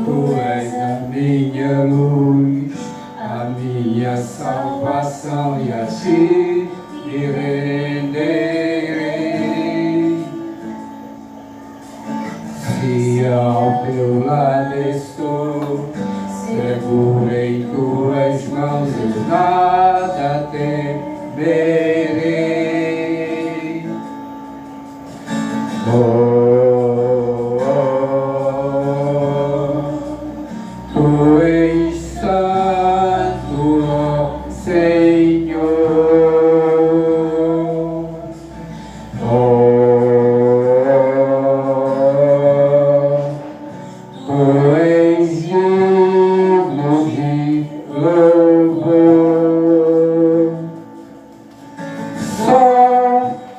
Tu és a minha luz, a minha salvação, e a ti me renderei. Se ao teu lado estou, seguro em tuas mãos, eu nada temerei. Tu és santo, ó Senhor. Tu és digno de louvor. Só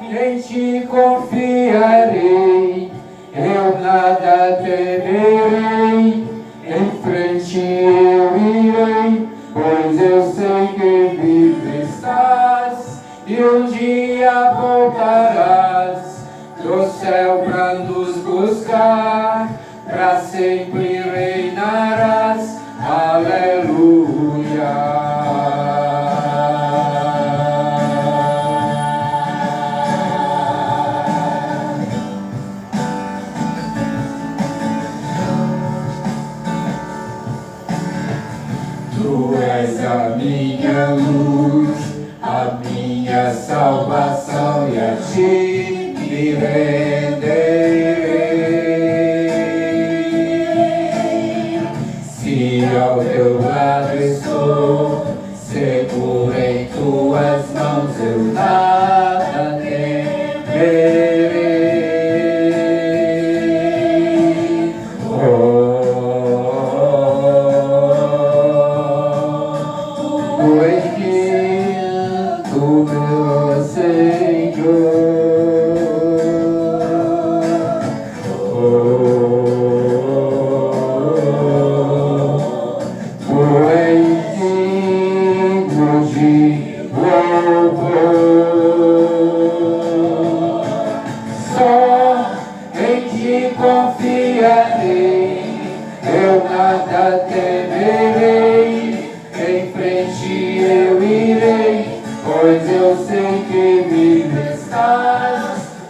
em ti confiarei, eu nada temerei. Em frente eu irei, pois eu sei que vivo estás, e um dia voltarás do céu pra nos buscar, pra sempre reinarás. Aleluia. Tu és a minha luz, a minha salvação, e a ti me renderei. Se ao teu lado estou, seguro em tuas mãos, eu nada temerei. Tu és digno, meu Senhor. Tu és digno de louvor. Só em ti confiarei, eu nada temerei. Em frente eu irei, pois eu sei que vivo estás,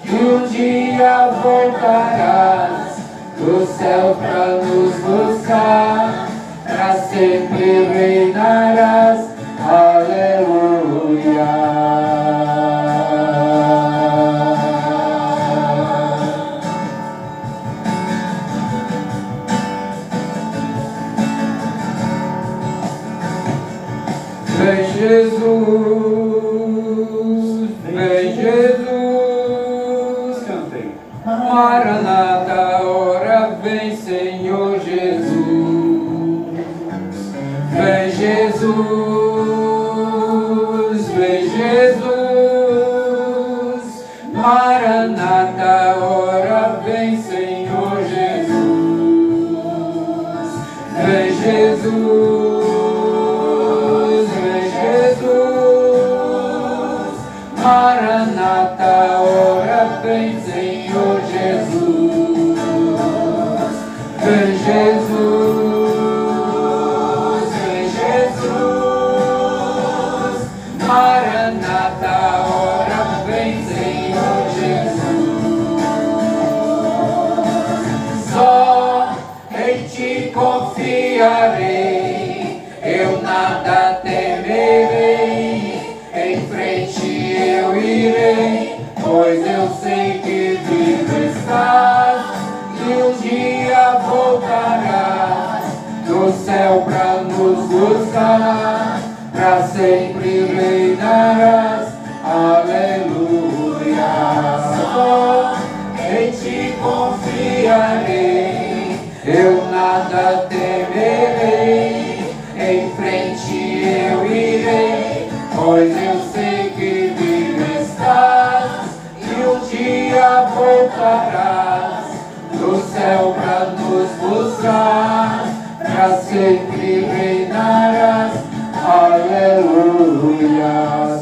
e um dia voltarás do céu pra nos buscar, pra sempre reinarás. Aleluia. Vem Jesus, vem Jesus, cantem. Maranata, ora vem Senhor Jesus. Vem Jesus, vem Jesus. Maranata, ora vem Senhor Jesus. Vem Jesus. Maranata, ora vem Senhor Jesus. Vem Jesus, vem Jesus. Maranata, ora vem Senhor Jesus. Só em ti confiarei, eu nada temerei. Em frente eu irei, pois eu sei que vivo estás, e um dia voltarás do céu pra nos buscar, pra sempre reinarás. Aleluia. Só em ti confiarei, eu nada temerei. Em frente eu irei, pois eu sei que vivo estás, e um dia voltarás do céu pra nos buscar, pra sempre reinarás. Aleluia.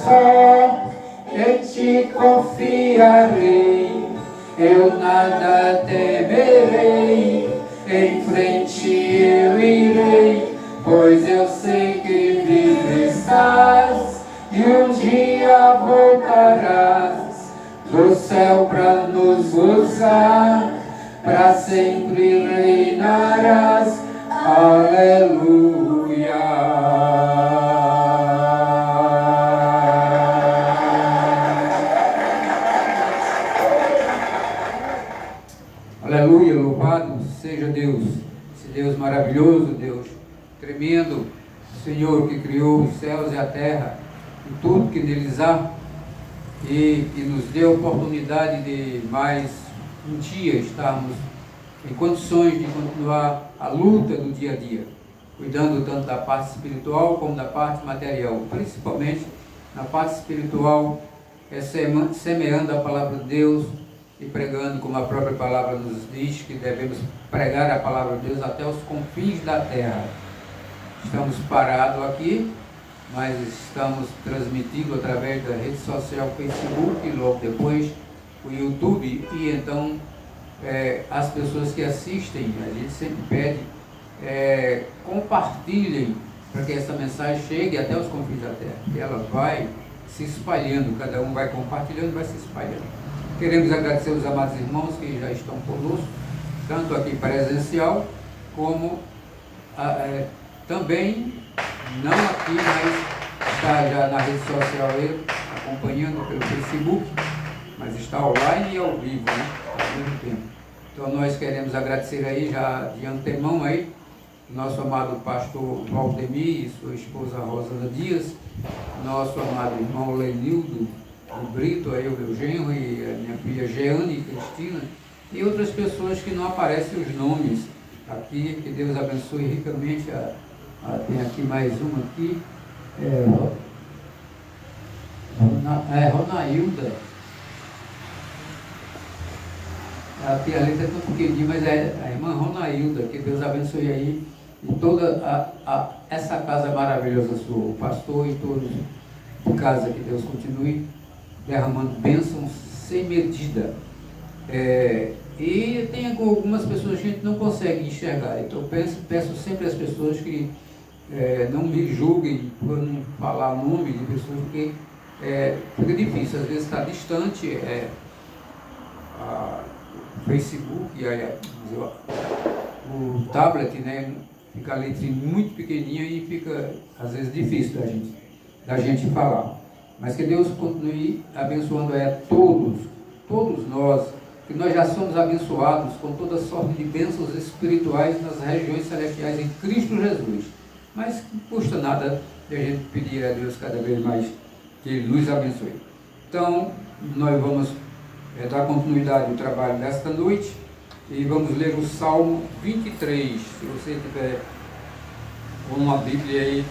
Só em ti confiarei, eu nada temerei. em frente eu irei, pois eu sei que vivo estás, e um dia voltarás do céu para nos usar, para sempre reinarás. Aleluia. Aleluia, louvado seja Deus, esse Deus maravilhoso, Deus tremendo, Senhor que criou os céus e a terra e tudo que neles há, e que nos deu a oportunidade de mais um dia estarmos em condições de continuar a luta do dia a dia, cuidando tanto da parte espiritual como da parte material, principalmente na parte espiritual, semeando a palavra de Deus e pregando, como a própria palavra nos diz, que devemos pregar a palavra de Deus até os confins da terra. Estamos parados aqui, mas estamos transmitindo através da rede social Facebook, e logo depois o YouTube, e então as pessoas que assistem, a gente sempre pede, compartilhem para que essa mensagem chegue até os confins da terra, que ela vai se espalhando, cada um vai compartilhando, vai se espalhando. Queremos agradecer os amados irmãos que já estão conosco, tanto aqui presencial, como também, não aqui, mas está já na rede social aí, acompanhando pelo Facebook, mas está online e ao vivo, né? Ao mesmo tempo. Então nós queremos agradecer aí já de antemão aí, nosso amado pastor Valdemir e sua esposa Rosana Dias, nosso amado irmão Lenildo de Brito, aí o meu genro, e a minha filha Jeane Cristina, e outras pessoas que não aparecem os nomes aqui, que Deus abençoe ricamente. Tem aqui mais uma aqui, Ronailda. Aqui a letra é tão pequenininha, mas é a irmã Ronailda, que Deus abençoe aí, e toda essa casa maravilhosa sua, o pastor e todos de casa, que Deus continue derramando bênçãos sem medida. E tem algumas pessoas que a gente não consegue enxergar, então peço sempre às pessoas que não me julguem por não falar o nome de pessoas, porque fica difícil, às vezes está distante, o Facebook, o tablet, né, fica a letrinha muito pequenininha e fica às vezes difícil da gente falar. Mas que Deus continue abençoando todos nós, que nós já somos abençoados com toda sorte de bênçãos espirituais nas regiões celestiais em Cristo Jesus. Mas não custa nada de a gente pedir a Deus cada vez mais que Ele nos abençoe. Então, nós vamos dar continuidade ao trabalho desta noite e vamos ler o Salmo 23. Se você tiver uma Bíblia aí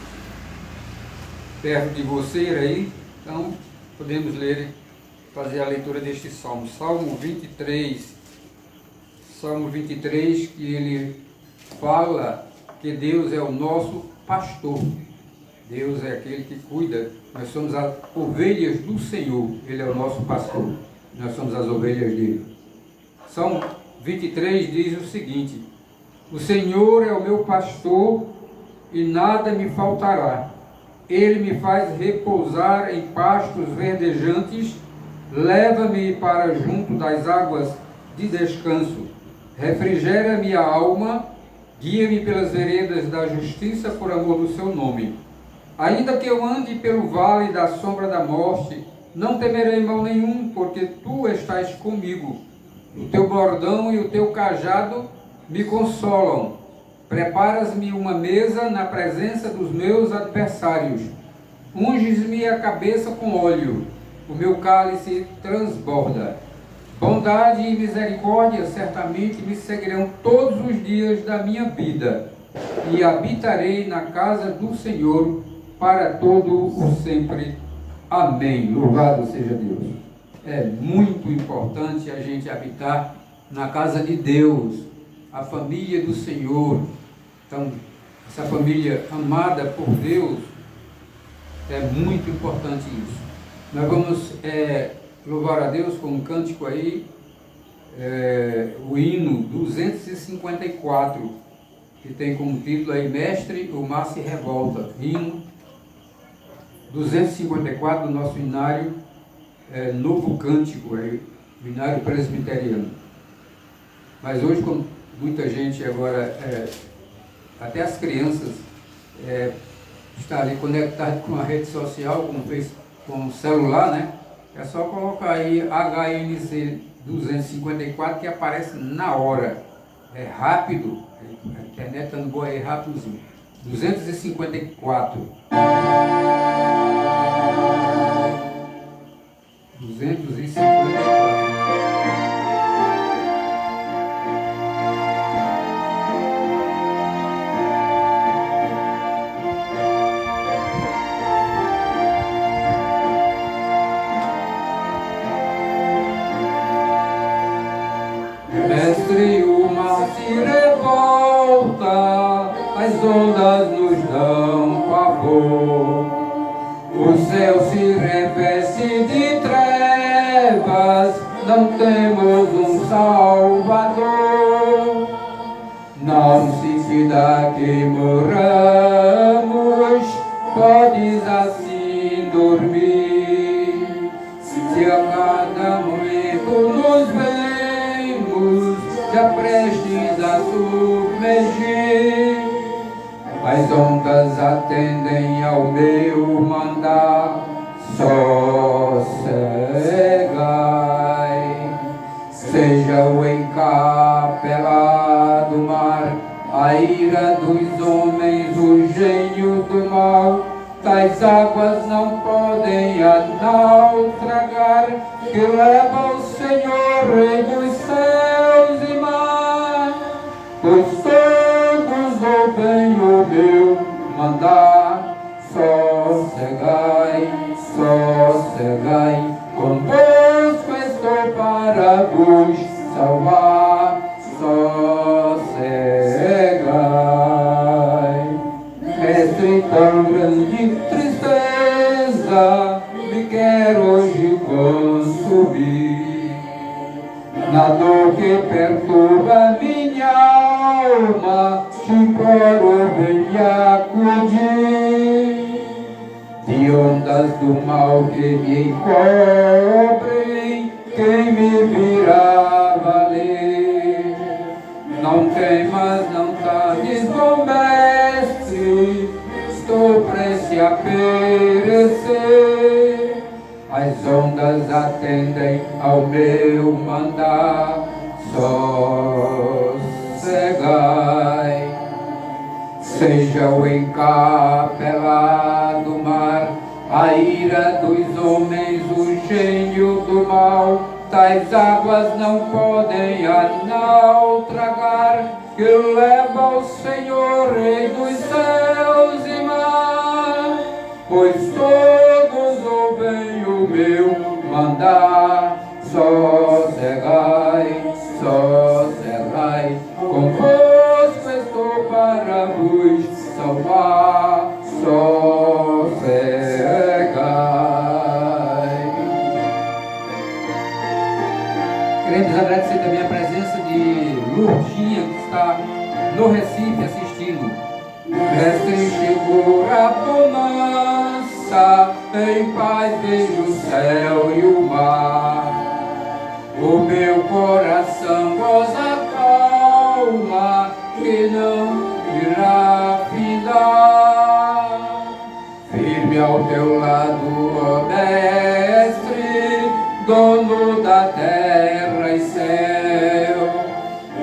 perto de você aí, então podemos ler, fazer a leitura deste Salmo. Salmo 23, que ele fala que Deus é o nosso pastor. Deus é aquele que cuida. Nós somos as ovelhas do Senhor. Ele é o nosso pastor. Nós somos as ovelhas dele. Salmo 23 diz o seguinte: o Senhor é o meu pastor e nada me faltará. Ele me faz repousar em pastos verdejantes, leva-me para junto das águas de descanso, refrigera minha alma, guia-me pelas veredas da justiça por amor do seu nome. Ainda que eu ande pelo vale da sombra da morte, não temerei mal nenhum, porque tu estás comigo. O teu bordão e o teu cajado me consolam. Preparas-me uma mesa na presença dos meus adversários. Unges-me a cabeça com óleo. O meu cálice transborda. Bondade e misericórdia certamente me seguirão todos os dias da minha vida, e habitarei na casa do Senhor para todo o sempre. Amém. Louvado seja Deus. É muito importante a gente habitar na casa de Deus, a família do Senhor. Então, essa família amada por Deus, é muito importante isso. Nós vamos louvar a Deus com um cântico aí, o hino 254, que tem como título aí, Mestre, o Mar se Revolta. Hino 254 do nosso hinário Novo Cântico, o hinário presbiteriano. Mas hoje, como muita gente agora, até as crianças, está ali conectado com a rede social, com o celular, né? É só colocar aí HNC 254 que aparece na hora. É rápido, a internet está no boa aí, rápidozinho. 254. 254. Mestre, o mar se revolta, as ondas nos dão pavor, o céu se reveste de trevas, não temos um Salvador. Não se fida que morramos, podes assim dormir, se a cada momento nos vemos já prestes a submergir. As ondas atendem ao meu mandar, sossegai. Seja o encapelado mar, a ira dos homens, o gênio do mal. Tais águas não podem a naufragar, que leva o Senhor, Rei dos céus e mar. Pois todos ouvem o meu mandar, sossegai, sossegai. Convosco estou para vos salvar, sossegai. Mestre, tão grande tristeza me quer hoje consumir, na dor que perturba minha alma, te imploro, venha acudir. De ondas do mal que me encobrem, quem me virá valer? Não temas, não tardes, bom mestre, estou prestes a perecer. As ondas atendem ao meu mandar, sossegai. Seja o encapelado mar, a ira dos homens, o gênio do mal. Tais águas não podem a naufragar, que leva o Senhor, Rei dos céus e mar. Pois todos ouvem o meu mandar, sossegai, sossegai. Convosco estou para vos salvar, sossegai. Queremos agradecer também a presença de Lourdinha, que está no Recife assistindo. Mestre, chegou a bonança, em paz vejo o céu e o mar. O meu coração goza calma, que não irá findar. Firme ao teu lado, ó Mestre, dono da terra e céu,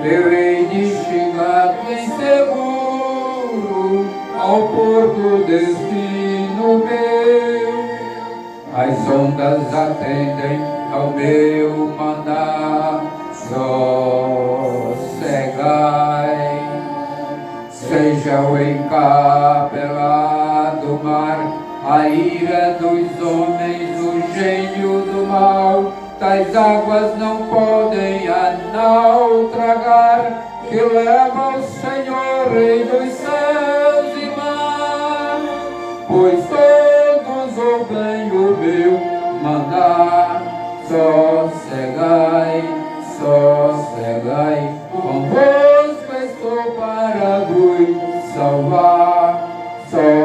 eu hei de chegar bem seguro ao porto destino meu. As ondas atendem ao meu mandar, sossegai. Seja o encapelado mar, a ira dos homens, o gênio do mal. Tais águas não podem a naufragar, que leva o Senhor, Rei dos céus e mar. Pois todos ouvem o meu mandar, sossegai, sossegai. sossegai, convosco estou para vos salvar, sossegai.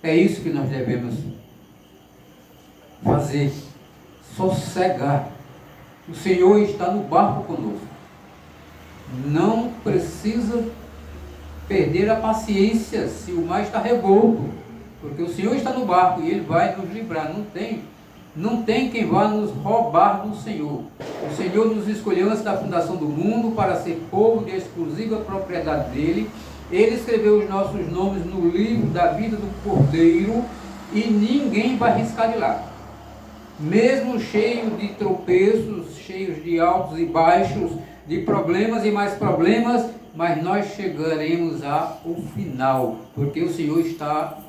É isso que nós devemos fazer, sossegar. O Senhor está no barco conosco. Não precisa perder a paciência se o mar está revolto, porque o Senhor está no barco e Ele vai nos livrar. Não tem quem vá nos roubar do Senhor. O Senhor nos escolheu antes da fundação do mundo para ser povo de exclusiva propriedade dEle. Ele escreveu os nossos nomes no livro da vida do Cordeiro e ninguém vai riscar de lá. Mesmo cheio de tropeços, cheios de altos e baixos, de problemas e mais problemas, mas nós chegaremos ao final, porque o Senhor está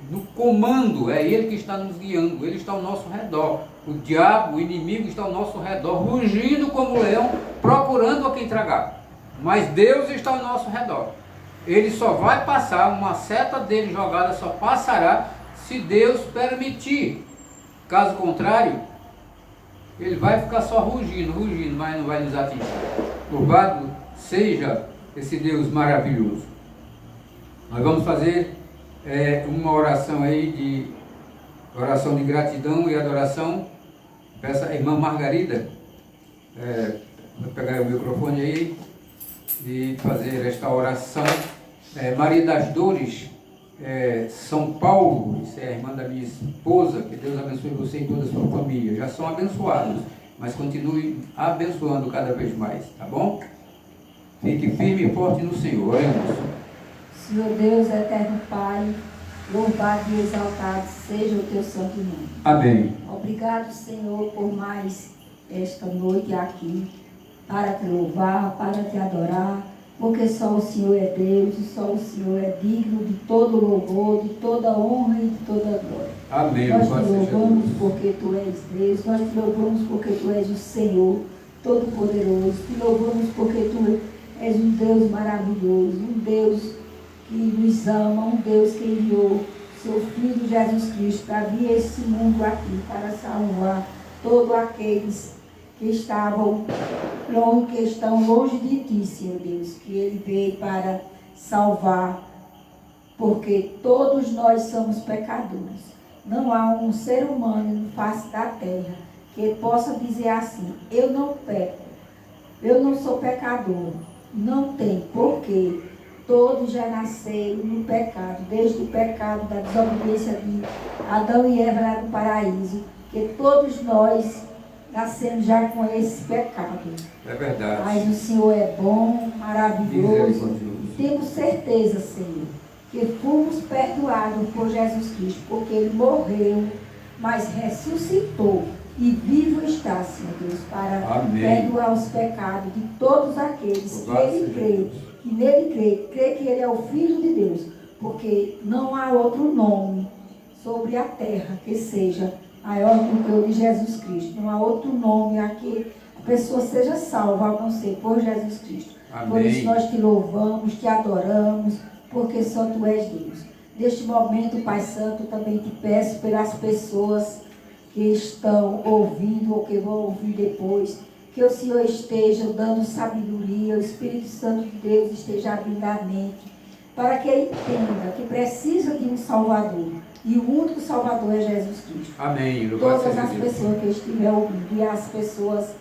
no comando, é Ele que está nos guiando, Ele está ao nosso redor. O diabo, o inimigo está ao nosso redor, rugindo como um leão, procurando a quem tragar. Mas Deus está ao nosso redor. Ele só vai passar, uma seta dele jogada só passará se Deus permitir. Caso contrário, ele vai ficar só rugindo, mas não vai nos atingir. Louvado seja esse Deus maravilhoso. Nós vamos fazer uma oração aí oração de gratidão e adoração. Peço à irmã Margarida, vou pegar o microfone aí e fazer esta oração. Maria das Dores, São Paulo, isso é a irmã da minha esposa, que Deus abençoe você e toda a sua família. Já são abençoados, mas continue abençoando cada vez mais, tá bom? Fique firme e forte no Senhor. Oremos. Senhor Deus, eterno Pai, louvado e exaltado seja o teu santo nome. Amém. Obrigado, Senhor, por mais esta noite aqui, para te louvar, para te adorar, porque só o Senhor é Deus e só o Senhor é digno de todo louvor, de toda honra e de toda glória. Amém. Nós te louvamos porque tu és Deus, nós te louvamos porque tu és o Senhor Todo-Poderoso, te louvamos porque tu és um Deus maravilhoso, um Deus que nos ama, um Deus que enviou seu Filho Jesus Cristo para vir a esse mundo aqui, para salvar todos aqueles que estavam longe, que estão longe de ti, Senhor Deus, que Ele veio para salvar, porque todos nós somos pecadores. Não há um ser humano no face da terra que possa dizer assim: eu não peco, eu não sou pecador. Não tem, porque todos já nasceram no pecado, desde o pecado da desobediência de Adão e Eva lá no paraíso, que todos nós nascemos já com esse pecado. É verdade. Mas o Senhor é bom, maravilhoso. Temos certeza, Senhor, que fomos perdoados por Jesus Cristo, porque Ele morreu, mas ressuscitou e vivo está, Senhor Deus, para perdoar os pecados de todos aqueles que Ele crê, que nele crê que Ele é o Filho de Deus, porque não há outro nome sobre a terra que seja maior do que o de Jesus Cristo. Não há outro nome a que a pessoa seja salva, a não ser por Jesus Cristo. Amém. Por isso nós te louvamos, te adoramos, porque só tu és Deus. Neste momento, Pai Santo, também te peço pelas pessoas que estão ouvindo ou que vão ouvir depois, que o Senhor esteja dando sabedoria, o Espírito Santo de Deus esteja abrindo a mente, para que ele entenda que precisa de um Salvador. E o único Salvador é Jesus Cristo. Amém. Todas as pessoas que estiverem ouvindo, e as pessoas,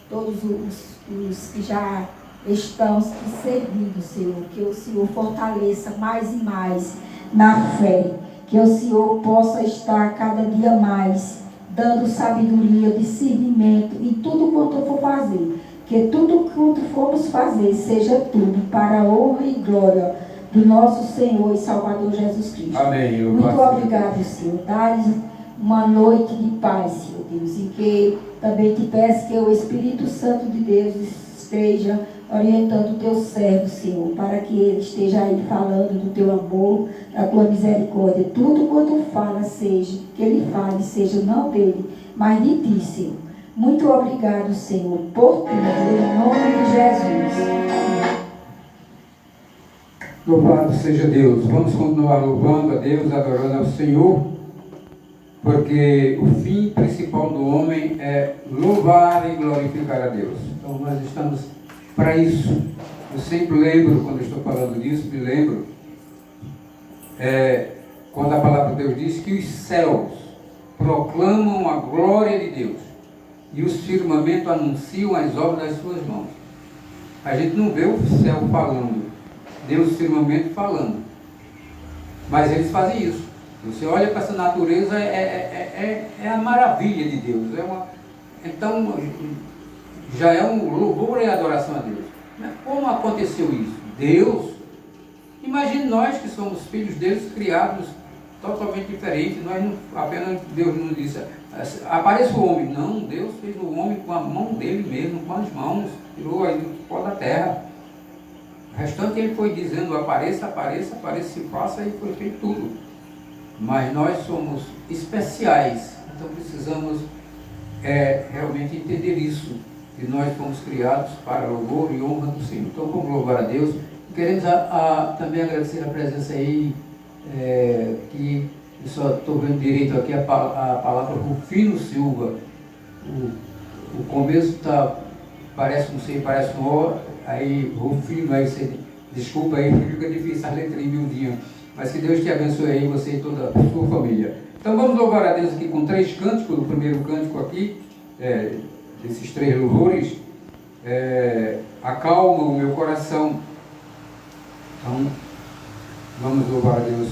todos os que já estão te servindo, Senhor, que o Senhor fortaleça mais e mais na fé, que o Senhor possa estar cada dia mais dando sabedoria, discernimento em tudo quanto for fazer, que tudo quanto formos fazer seja tudo para a honra e glória do nosso Senhor e Salvador Jesus Cristo. Amém. Muito obrigado, Senhor. Dá-lhes uma noite de paz, Senhor Deus, e que também te peço que o Espírito Santo de Deus esteja orientando o teu servo, Senhor, para que ele esteja aí falando do teu amor, da tua misericórdia. Tudo quanto fala seja, que ele fale, seja não dele, mas de ti, Senhor. Muito obrigado, Senhor, por tudo, em nome de Jesus. Louvado seja Deus. Vamos continuar louvando a Deus, adorando ao Senhor. porque o fim principal do homem é louvar e glorificar a Deus. Então nós estamos para isso. Eu sempre lembro, quando eu estou falando disso, me lembro, quando a palavra de Deus diz que os céus proclamam a glória de Deus e os firmamentos anunciam as obras das suas mãos. A gente não vê o céu falando, Deus o firmamento falando, mas eles fazem isso. Você olha para essa natureza, é a maravilha de Deus. Então, já é um louvor e adoração a Deus. Mas como aconteceu isso? Deus, imagine nós que somos filhos deles, criados totalmente diferentes. Nós não, apenas Deus não disse, apareça o homem. Não, Deus fez o homem com a mão dele mesmo, com as mãos, tirou aí do pó da terra. O restante ele foi dizendo, apareça, apareça, apareça, se faça, e foi feito tudo. Mas nós somos especiais, então precisamos realmente entender isso, que nós fomos criados para louvor e honra do Senhor. Então vamos louvar a Deus. Queremos também agradecer a presença aí, que eu só estou vendo direito aqui a palavra Rufino Silva. O começo parece um C, parece um O, aí Rufino, aí você, desculpa aí, fica difícil a letrinha miudinha. Mas que Deus te abençoe aí, você e toda a sua família. Então vamos louvar a Deus aqui com 3 cânticos. O primeiro cântico aqui, desses 3 louvores, acalma o meu coração. Então, vamos louvar a Deus.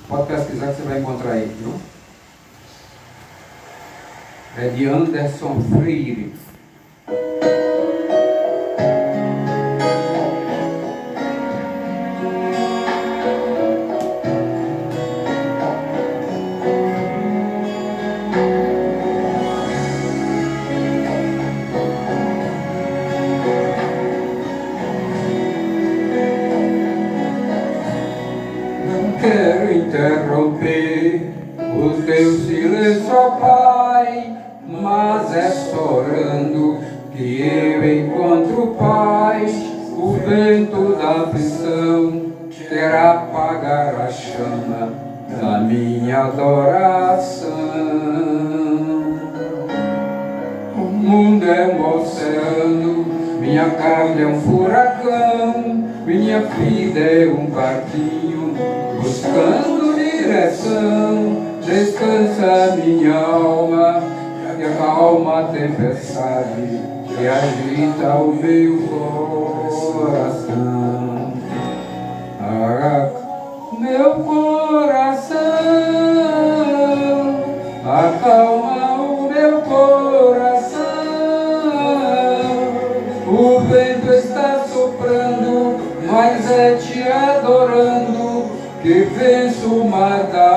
Pode pesquisar que você vai encontrar aí, viu? É de Anderson Freire. Quero interromper o teu silêncio, ó Pai, mas é só orando que eu encontro paz. O vento da aflição quer apagar a chama da minha adoração. O mundo é um oceano, minha carne é um furacão, minha vida é um barquinho buscando direção. Descansa minha alma e acalma a tempestade que agita o meu coração. Meu coração, acalma o meu coração. O vento está soprando, mas é te adorando que venço o mar da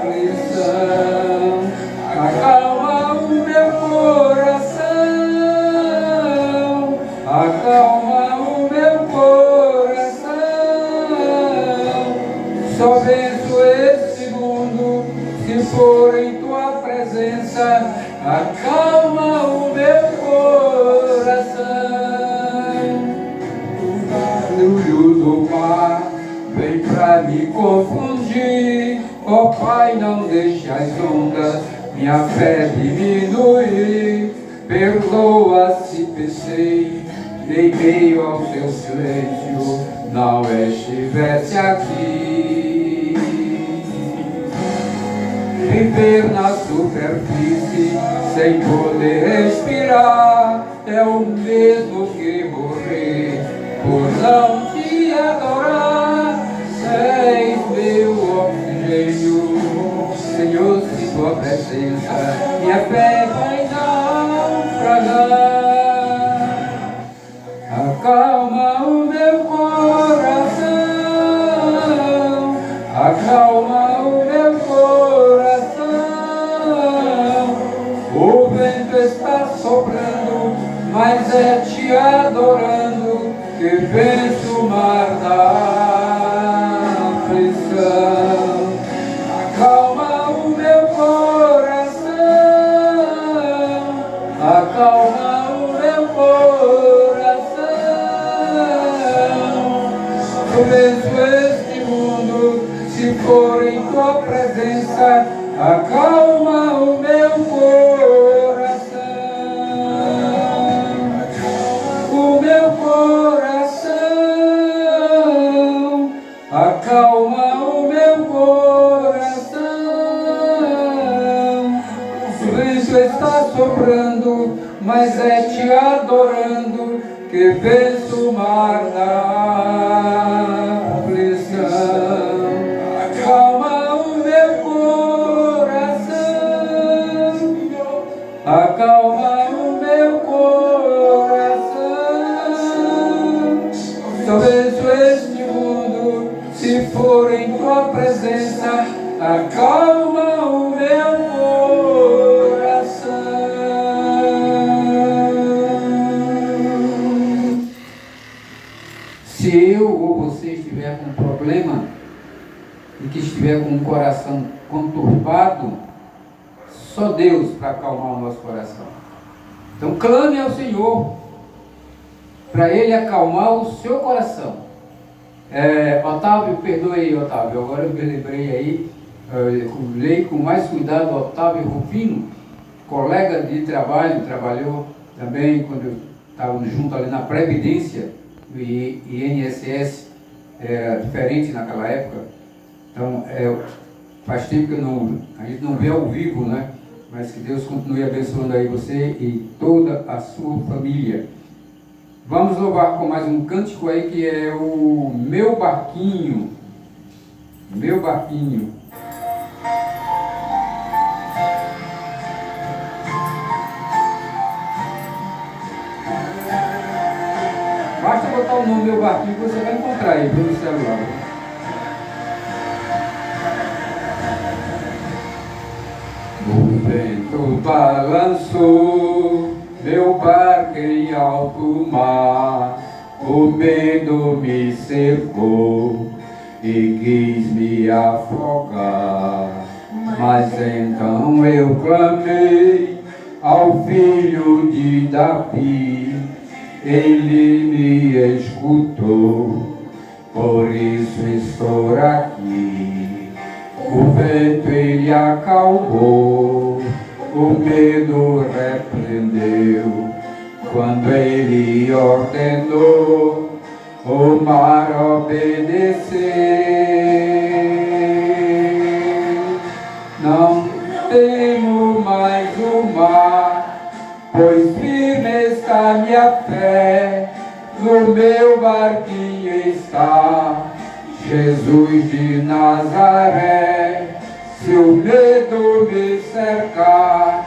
aflição. Acalma o meu coração, acalma o meu coração. Só venço esse mundo se for em tua presença. Acalma o meu coração. O barulho do mar vem pra me confundir. Ó Pai, não deixe as ondas minha fé diminuir. Perdoa se pensei em meio ao teu silêncio não estivesse aqui. Viver na superfície sem poder respirar é o mesmo que morrer por não te adorar. És meu oxigênio, Senhor, se tua presença minha fé vai naufragar. Acalma o meu coração, acalma o meu coração. O vento está soprando, mas é te adorando que venço o mar da aflição. Acalma o meu coração, acalma o meu coração. Eu venço este mundo se for em tua presença. presença acalma o meu coração. O meu coração acalma o meu coração. O vento está soprando, mas é te adorando que venço o mar da aflição. Acalma o meu coração, acalma o meu coração. Só venço este mundo se for em tua presença. Acalma o meu coração. Se eu ou você estiver com um problema e que estiver com o coração conturbado, só Deus para acalmar o nosso coração. Então clame ao Senhor para Ele acalmar o seu coração. Otávio, perdoe aí, Otávio, agora eu me lembrei aí, eu leio com mais cuidado Otávio Rufino, colega de trabalho, trabalhou também quando estávamos juntos ali na Previdência, do INSS, era diferente naquela época. Então, faz tempo que a gente não vê ao vivo, né? Mas que Deus continue abençoando aí você e toda a sua família. Vamos louvar com mais um cântico aí que é o Meu Barquinho. Meu Barquinho. Basta botar o nome Meu Barquinho que você vai encontrar aí pelo celular. O vento balançou meu barco em alto mar, o medo me cercou e quis me afogar. Mas então eu clamei ao filho de Davi, ele me escutou, por isso estou aqui. O vento ele acalmou, o medo repreendeu, quando ele ordenou, o mar obedeceu. Não temo mais o mar, pois firme está minha fé, no meu barquinho está Jesus de Nazaré. Se o medo me cercar,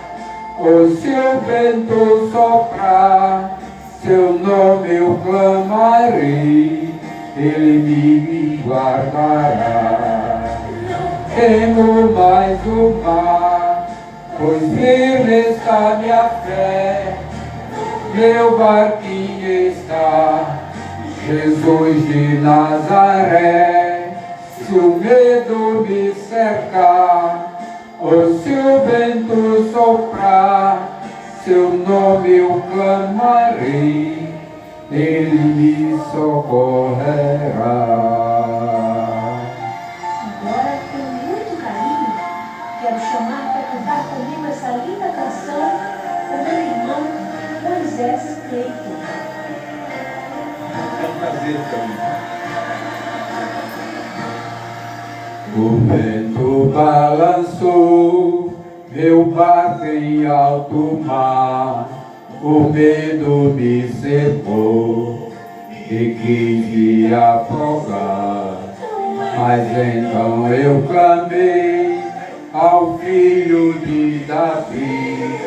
ou se o vento soprar, seu nome eu clamarei, ele me guardará. Temo mais o mar, pois firme está minha fé, meu barquinho está Jesus de Nazaré. Se o medo me cercar, ou se o vento soprar, seu nome eu clamarei, ele me socorrerá. Agora, com muito carinho, quero chamar para cantar comigo essa linda canção o meu irmão Moisés Cleiton. É um prazer também. O vento balançou meu barco em alto mar, o medo me cercou e quis me afogar. Mas então eu clamei ao filho de Davi,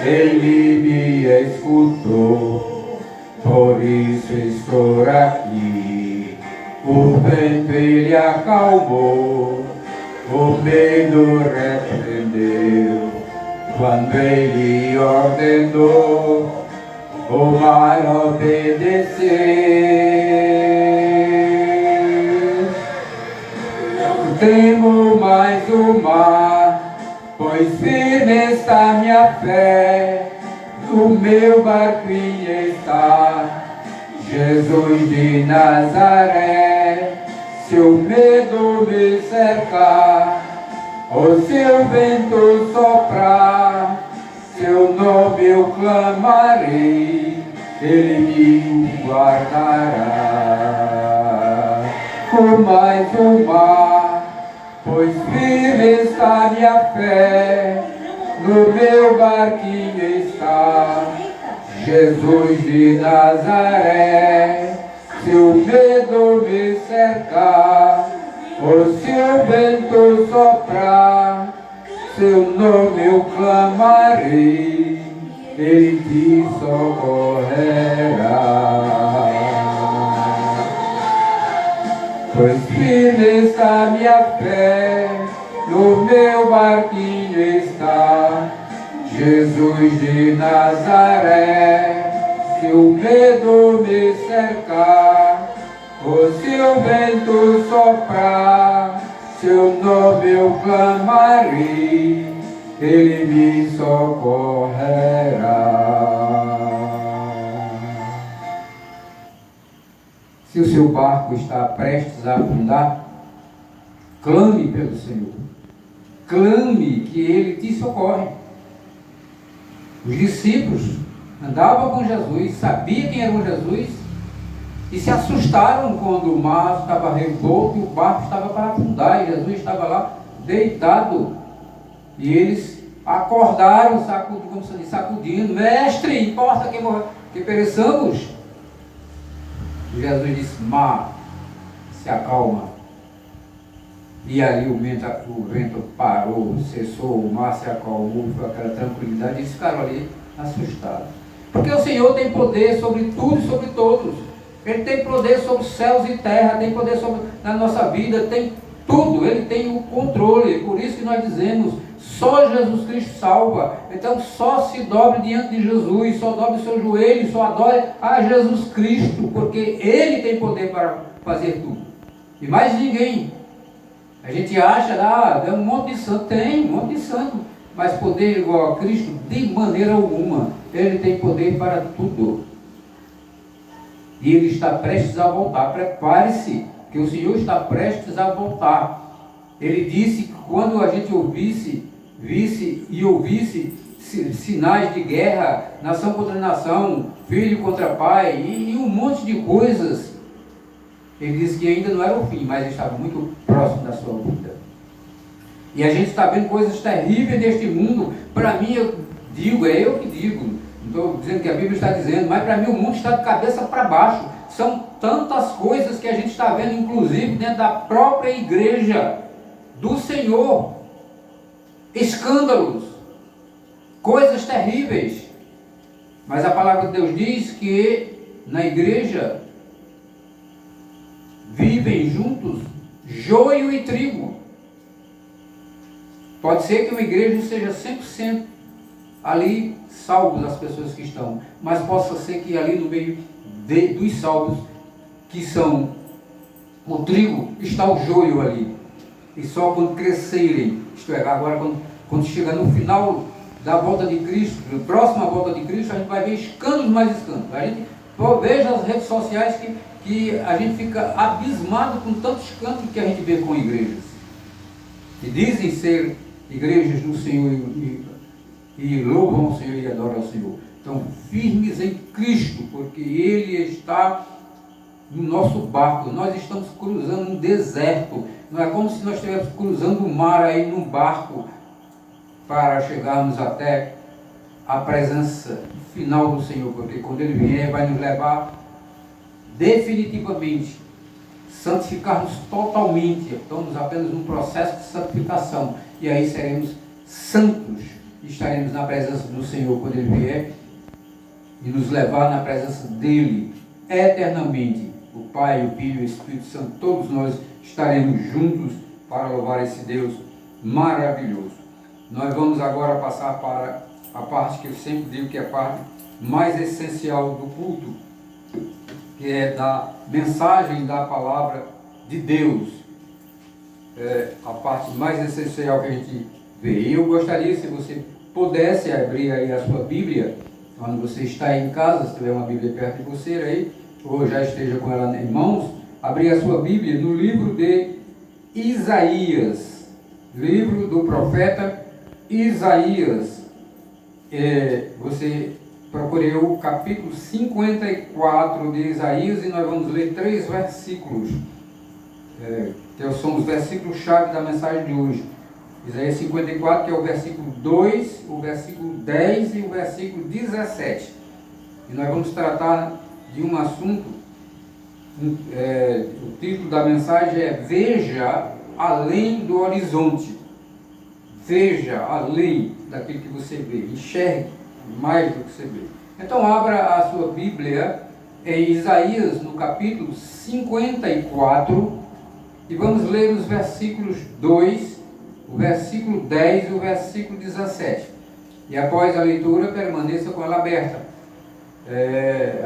ele me escutou, por isso estou aqui. O vento ele acalmou, o medo repreendeu, quando ele ordenou, o mar obedeceu. Não temo mais o mar, pois firme está minha fé, no meu barquinho está Jesus de Nazaré. Se o medo me cercar, ou se o vento soprar, seu nome eu clamarei, ele me guardará. Por mais o mar, pois firme está minha fé, no meu barquinho está Jesus de Nazaré. Se o medo me cercar, ou se o vento soprar, seu nome eu clamarei, ele te socorrerá. Pois firme está minha fé, no meu barquinho está Jesus de Nazaré. Se o medo me cercar, ou se o vento soprar, seu nome eu clamarei, ele me socorrerá. Se o seu barco está prestes a afundar, clame pelo Senhor. Clame que ele te socorre. Os discípulos andavam com Jesus, sabiam quem era o Jesus, e se assustaram quando o mar estava revolto e o barco estava para afundar, e Jesus estava lá deitado. E eles acordaram, sacudindo: mestre, importa que pereçamos? E Jesus disse: mar, se acalma. E ali o vento parou, cessou, o mar se acalmou, foi aquela tranquilidade, e eles ficaram ali assustados. Porque o Senhor tem poder sobre tudo e sobre todos. Ele tem poder sobre céus e terra, tem poder sobre na nossa vida, tem tudo, ele tem o controle. Por isso que nós dizemos: só Jesus Cristo salva. Então só se dobre diante de Jesus, só dobre o seu joelho, só adore a Jesus Cristo, porque ele tem poder para fazer tudo, e mais ninguém. A gente acha, é um monte de santo, tem um monte de santo, mas poder igual a Cristo, de maneira alguma. Ele tem poder para tudo. E ele está prestes a voltar. Prepare-se, que o Senhor está prestes a voltar. Ele disse que quando a gente visse sinais de guerra, nação contra nação, filho contra pai, e um monte de coisas, ele disse que ainda não era o fim, mas estava muito próximo da sua vida. E a gente está vendo coisas terríveis neste mundo. Para mim, eu que digo, não estou dizendo que a Bíblia está dizendo, mas para mim o mundo está de cabeça para baixo. São tantas coisas que a gente está vendo, inclusive dentro da própria igreja do Senhor. Escândalos, coisas terríveis. Mas a palavra de Deus diz que na igreja vivem juntos joio e trigo. Pode ser que uma igreja seja 100% ali salvos as pessoas que estão, mas possa ser que ali no meio dos salvos, que são o trigo, está o joio ali. E só quando crescerem, isto é, agora quando chegar no final da volta de Cristo, na próxima volta de Cristo, a gente vai ver escândalos mais escândalos. A gente veja as redes sociais que a gente fica abismado com tanto escândalo que a gente vê com igrejas que dizem ser igrejas do Senhor e louvam o Senhor e adoram ao Senhor. Então, firmes em Cristo, porque Ele está no nosso barco. Nós estamos cruzando um deserto. Não é como se nós estivéssemos cruzando o mar aí num barco para chegarmos até a presença final do Senhor, porque quando Ele vier, vai nos levar definitivamente, santificar-nos totalmente. Estamos apenas num processo de santificação, e aí seremos santos, estaremos na presença do Senhor quando Ele vier e nos levar na presença dEle eternamente. O Pai, o Filho e o Espírito Santo, todos nós estaremos juntos para louvar esse Deus maravilhoso. Nós vamos agora passar para a parte que eu sempre digo que é a parte mais essencial do culto, que é da mensagem da palavra de Deus. É a parte mais essencial que a gente vê. E eu gostaria, se você pudesse abrir aí a sua Bíblia, quando você está aí em casa, se tiver uma Bíblia perto de você aí, ou já esteja com ela em mãos, abrir a sua Bíblia no livro de Isaías. livro do profeta Isaías. Você procure o capítulo 54 de Isaías e nós vamos ler 3 versículos, que são os versículos-chave da mensagem de hoje. Isaías 54, que é o versículo 2, o versículo 10 e o versículo 17. E nós vamos tratar de um assunto, o título da mensagem é Veja Além do Horizonte. Veja além daquilo que você vê, enxergue mais do que você vê. Então abra a sua Bíblia em Isaías, no capítulo 54, e vamos ler os versículos 2, o versículo 10 e o versículo 17. E após a leitura, permaneça com ela aberta.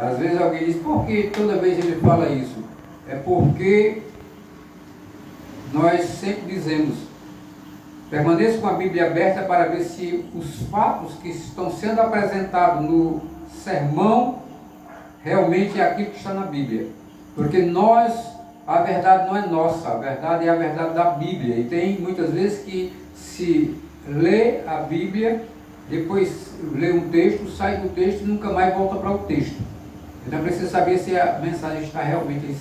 Às vezes alguém diz, por que toda vez ele fala isso? É porque nós sempre dizemos, permaneça com a Bíblia aberta para ver se os fatos que estão sendo apresentados no sermão realmente é aquilo que está na Bíblia. Porque a verdade não é nossa, a verdade é a verdade da Bíblia. E tem muitas vezes que se lê a Bíblia, depois lê um texto, sai do texto e nunca mais volta para o texto. Então precisa saber se a mensagem está realmente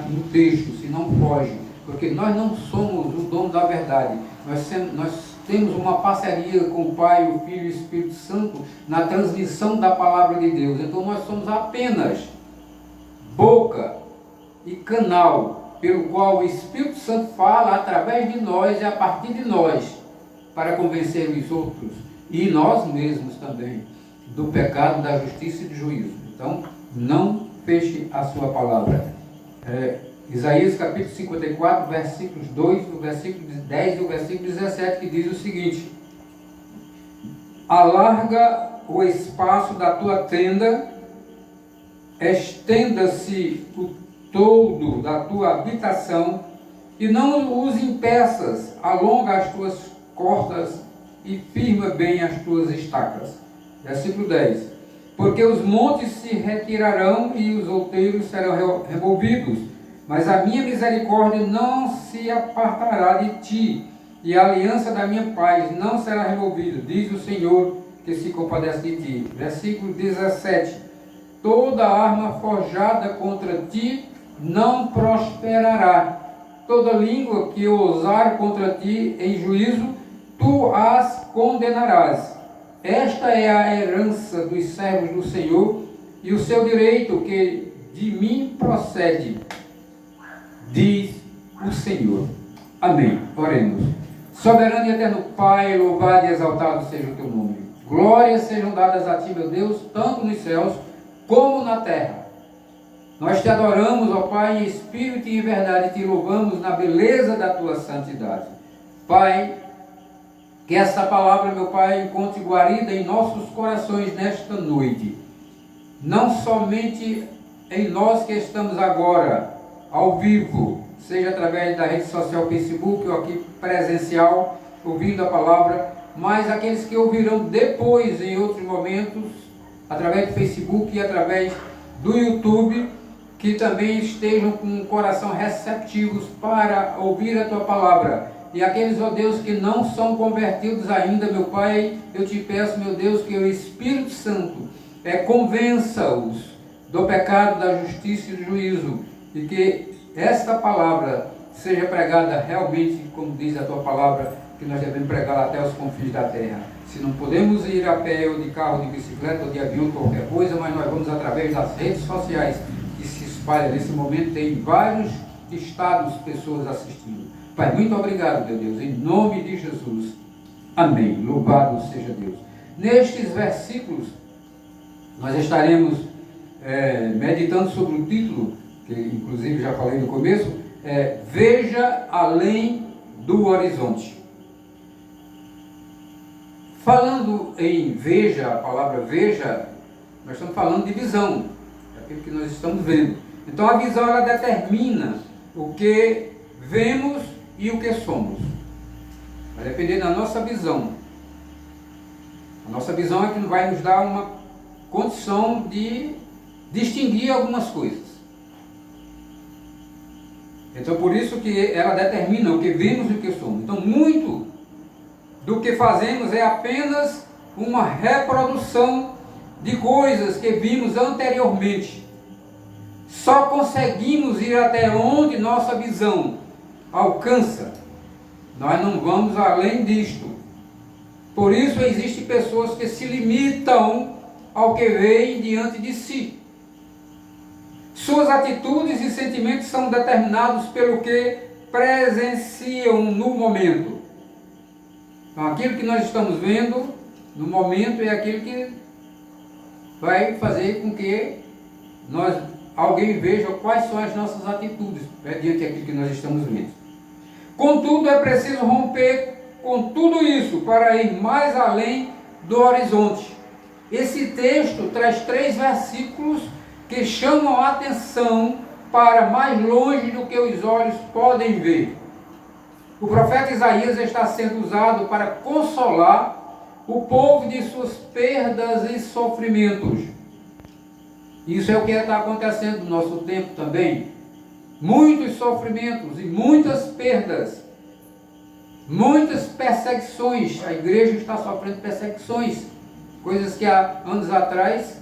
no texto, se não foge. Porque nós não somos o dono da verdade. Nós temos uma parceria com o Pai, o Filho e o Espírito Santo na transmissão da palavra de Deus. Então nós somos apenas boca e canal pelo qual o Espírito Santo fala através de nós e a partir de nós para convencer os outros e nós mesmos também do pecado, da justiça e do juízo. Então não feche a sua palavra. Isaías capítulo 54, versículos 2, o versículo 10 e o versículo 17, que diz o seguinte: alarga o espaço da tua tenda, estenda-se o toldo da tua habitação, e não os impeças, alonga as tuas cordas e firma bem as tuas estacas. Versículo 10: porque os montes se retirarão e os outeiros serão removidos, mas a minha misericórdia não se apartará de ti, e a aliança da minha paz não será removida, diz o Senhor que se compadece de ti. Versículo 17: toda arma forjada contra ti não prosperará, toda língua que ousar contra ti em juízo, tu as condenarás. Esta é a herança dos servos do Senhor, e o seu direito que de mim procede, diz o Senhor. Amém. Oremos. Soberano e eterno Pai, louvado e exaltado seja o teu nome. Glórias sejam dadas a ti, meu Deus, tanto nos céus como na terra. Nós te adoramos, ó Pai, em espírito e em verdade, te louvamos na beleza da tua santidade. Pai, que esta palavra, meu Pai, encontre guarida em nossos corações nesta noite. Não somente em nós que estamos agora ao vivo, seja através da rede social Facebook ou aqui presencial, ouvindo a palavra, mas aqueles que ouvirão depois, em outros momentos, através do Facebook e através do YouTube, que também estejam com o coração receptivos para ouvir a tua palavra. E aqueles, ó Deus, que não são convertidos ainda, meu Pai, eu te peço, meu Deus, que o Espírito Santo convença-os do pecado, da justiça e do juízo, e que esta palavra seja pregada realmente, como diz a tua palavra, que nós devemos pregar até os confins da terra. Se não podemos ir a pé, ou de carro, de bicicleta, ou de avião, qualquer coisa, mas nós vamos através das redes sociais que se espalham nesse momento, tem vários estados pessoas assistindo. Pai, muito obrigado, meu Deus, em nome de Jesus. Amém. Louvado seja Deus. Nestes versículos, nós estaremos meditando sobre o título, que inclusive já falei no começo, Veja Além do Horizonte. Falando em veja, a palavra veja, nós estamos falando de visão, aquilo que nós estamos vendo. Então a visão, ela determina o que vemos e o que somos. Vai depender da nossa visão. A nossa visão é que vai nos dar uma condição de distinguir algumas coisas. Então, por isso que ela determina o que vemos e o que somos. Então, muito do que fazemos é apenas uma reprodução de coisas que vimos anteriormente. Só conseguimos ir até onde nossa visão alcança. Nós não vamos além disto. Por isso existem pessoas que se limitam ao que veem diante de si. Suas atitudes e sentimentos são determinados pelo que presenciam no momento. Então, aquilo que nós estamos vendo no momento é aquilo que vai fazer com que alguém veja quais são as nossas atitudes diante daquilo que nós estamos vendo. Contudo, é preciso romper com tudo isso para ir mais além do horizonte. Esse texto traz 3 versículos que chamam a atenção para mais longe do que os olhos podem ver. O profeta Isaías está sendo usado para consolar o povo de suas perdas e sofrimentos. Isso é o que está acontecendo no nosso tempo também. Muitos sofrimentos e muitas perdas, muitas perseguições. A igreja está sofrendo perseguições, coisas que há anos atrás,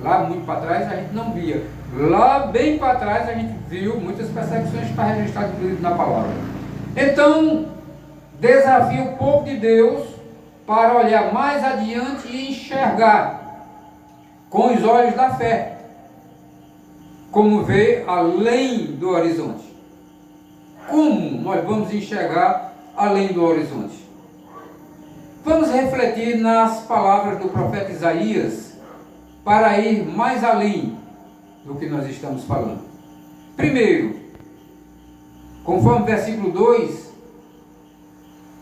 lá muito para trás, a gente não via. Lá bem para trás a gente viu muitas perseguições que está registrado na palavra. Então, desafio o povo de Deus para olhar mais adiante e enxergar com os olhos da fé, como ver além do horizonte. Como nós vamos enxergar além do horizonte? Vamos refletir nas palavras do profeta Isaías para ir mais além do que nós estamos falando. Primeiro, conforme o versículo 2,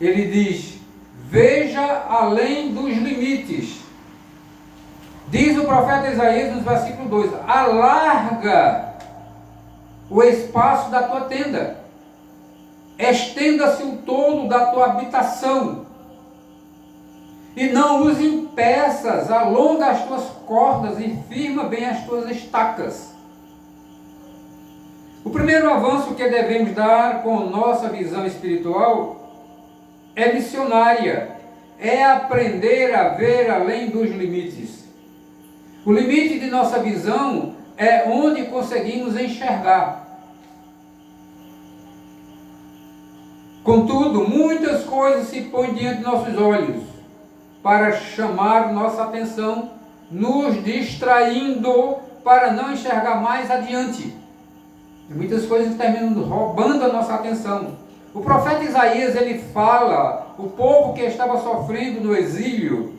ele diz: veja além dos limites. Diz o profeta Isaías no versículo 2: alarga o espaço da tua tenda, estenda-se o todo da tua habitação, e não os impeças, alonga as tuas cordas e firma bem as tuas estacas. O primeiro avanço que devemos dar com nossa visão espiritual é missionária, é aprender a ver além dos limites. O limite de nossa visão é onde conseguimos enxergar. Contudo, muitas coisas se põem diante de nossos olhos para chamar nossa atenção, nos distraindo para não enxergar mais adiante. E muitas coisas terminam roubando a nossa atenção. O profeta Isaías, ele fala, o povo que estava sofrendo no exílio,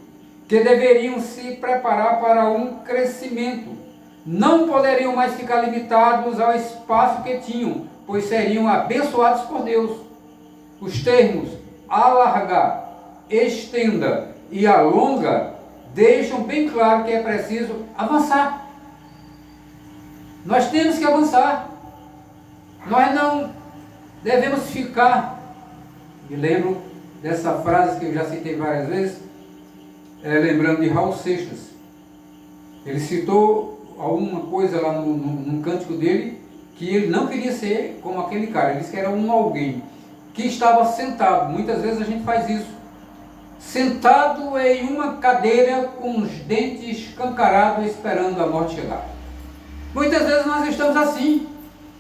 que deveriam se preparar para um crescimento. Não poderiam mais ficar limitados ao espaço que tinham, pois seriam abençoados por Deus. Os termos alargar, estenda e alonga deixam bem claro que é preciso avançar. Nós temos que avançar. Nós não devemos ficar. Me lembro dessa frase que eu já citei várias vezes, lembrando de Raul Seixas. Ele citou alguma coisa lá num cântico dele, que ele não queria ser como aquele cara. Ele disse que era alguém que estava sentado. Muitas vezes a gente faz isso, sentado em uma cadeira com os dentes escancarados, esperando a morte chegar. Muitas vezes nós estamos assim.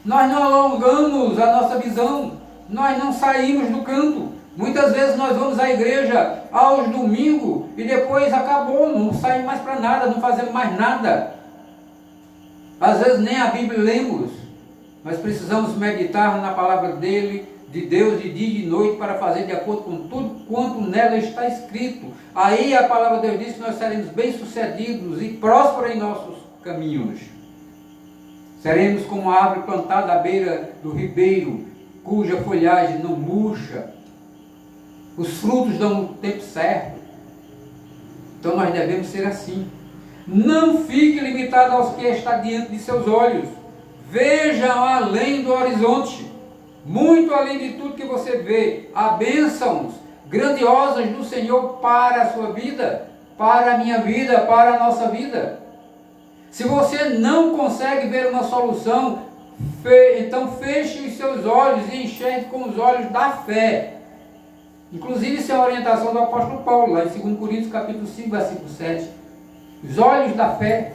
Nós não alongamos a nossa visão, nós não saímos do canto. Muitas vezes nós vamos à igreja aos domingos e depois acabou, não saímos mais para nada, não fazemos mais nada. Às vezes nem a Bíblia lemos. Nós precisamos meditar na palavra dele, de Deus, de dia e de noite, para fazer de acordo com tudo quanto nela está escrito. Aí a palavra de Deus diz que nós seremos bem-sucedidos e prósperos em nossos caminhos. Seremos como a árvore plantada à beira do ribeiro, cuja folhagem não murcha. Os frutos dão no tempo certo. Então nós devemos ser assim. Não fique limitado aos que está diante de seus olhos. Veja além do horizonte. Muito além de tudo que você vê. Há bênçãos grandiosas do Senhor para a sua vida, para a minha vida, para a nossa vida. Se você não consegue ver uma solução, Então feche os seus olhos e enxergue com os olhos da fé. Inclusive, isso é a orientação do apóstolo Paulo, lá em 2 Coríntios capítulo 5, versículo 7. Os olhos da fé.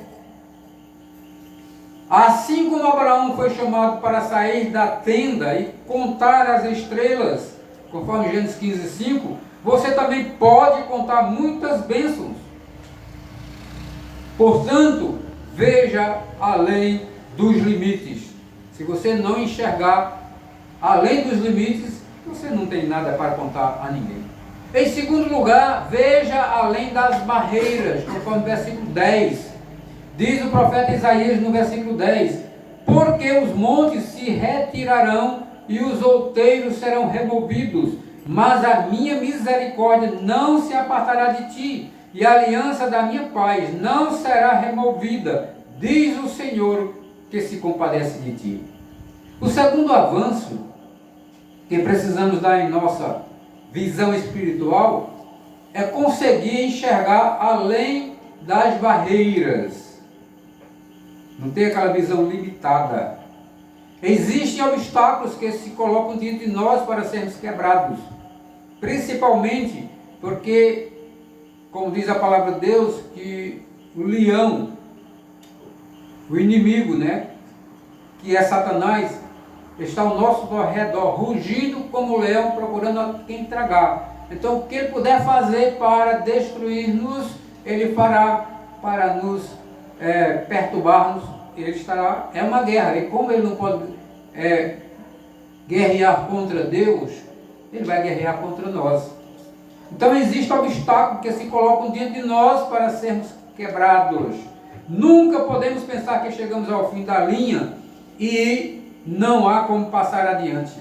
Assim como Abraão foi chamado para sair da tenda e contar as estrelas, conforme Gênesis 15, 5, você também pode contar muitas bênçãos. Portanto, veja além dos limites. Se você não enxergar além dos limites, você não tem nada para contar a ninguém. Em segundo lugar, veja além das barreiras, conforme versículo 10. Diz o profeta Isaías no versículo 10: porque os montes se retirarão e os outeiros serão removidos, mas a minha misericórdia não se apartará de ti, e a aliança da minha paz não será removida, diz o Senhor que se compadece de ti. O segundo avanço que precisamos dar em nossa visão espiritual é conseguir enxergar além das barreiras. Não ter aquela visão limitada. Existem obstáculos que se colocam diante de nós para sermos quebrados. Principalmente porque, como diz a palavra de Deus, que o leão, o inimigo, que é Satanás, está ao nosso redor, rugindo como leão, procurando quem tragar. Então, o que ele puder fazer para destruir-nos, ele fará para nos perturbar-nos. Ele estará, é uma guerra, e como ele não pode guerrear contra Deus, ele vai guerrear contra nós. Então existem obstáculos que se colocam diante de nós para sermos quebrados. Nunca podemos pensar que chegamos ao fim da linha e não há como passar adiante.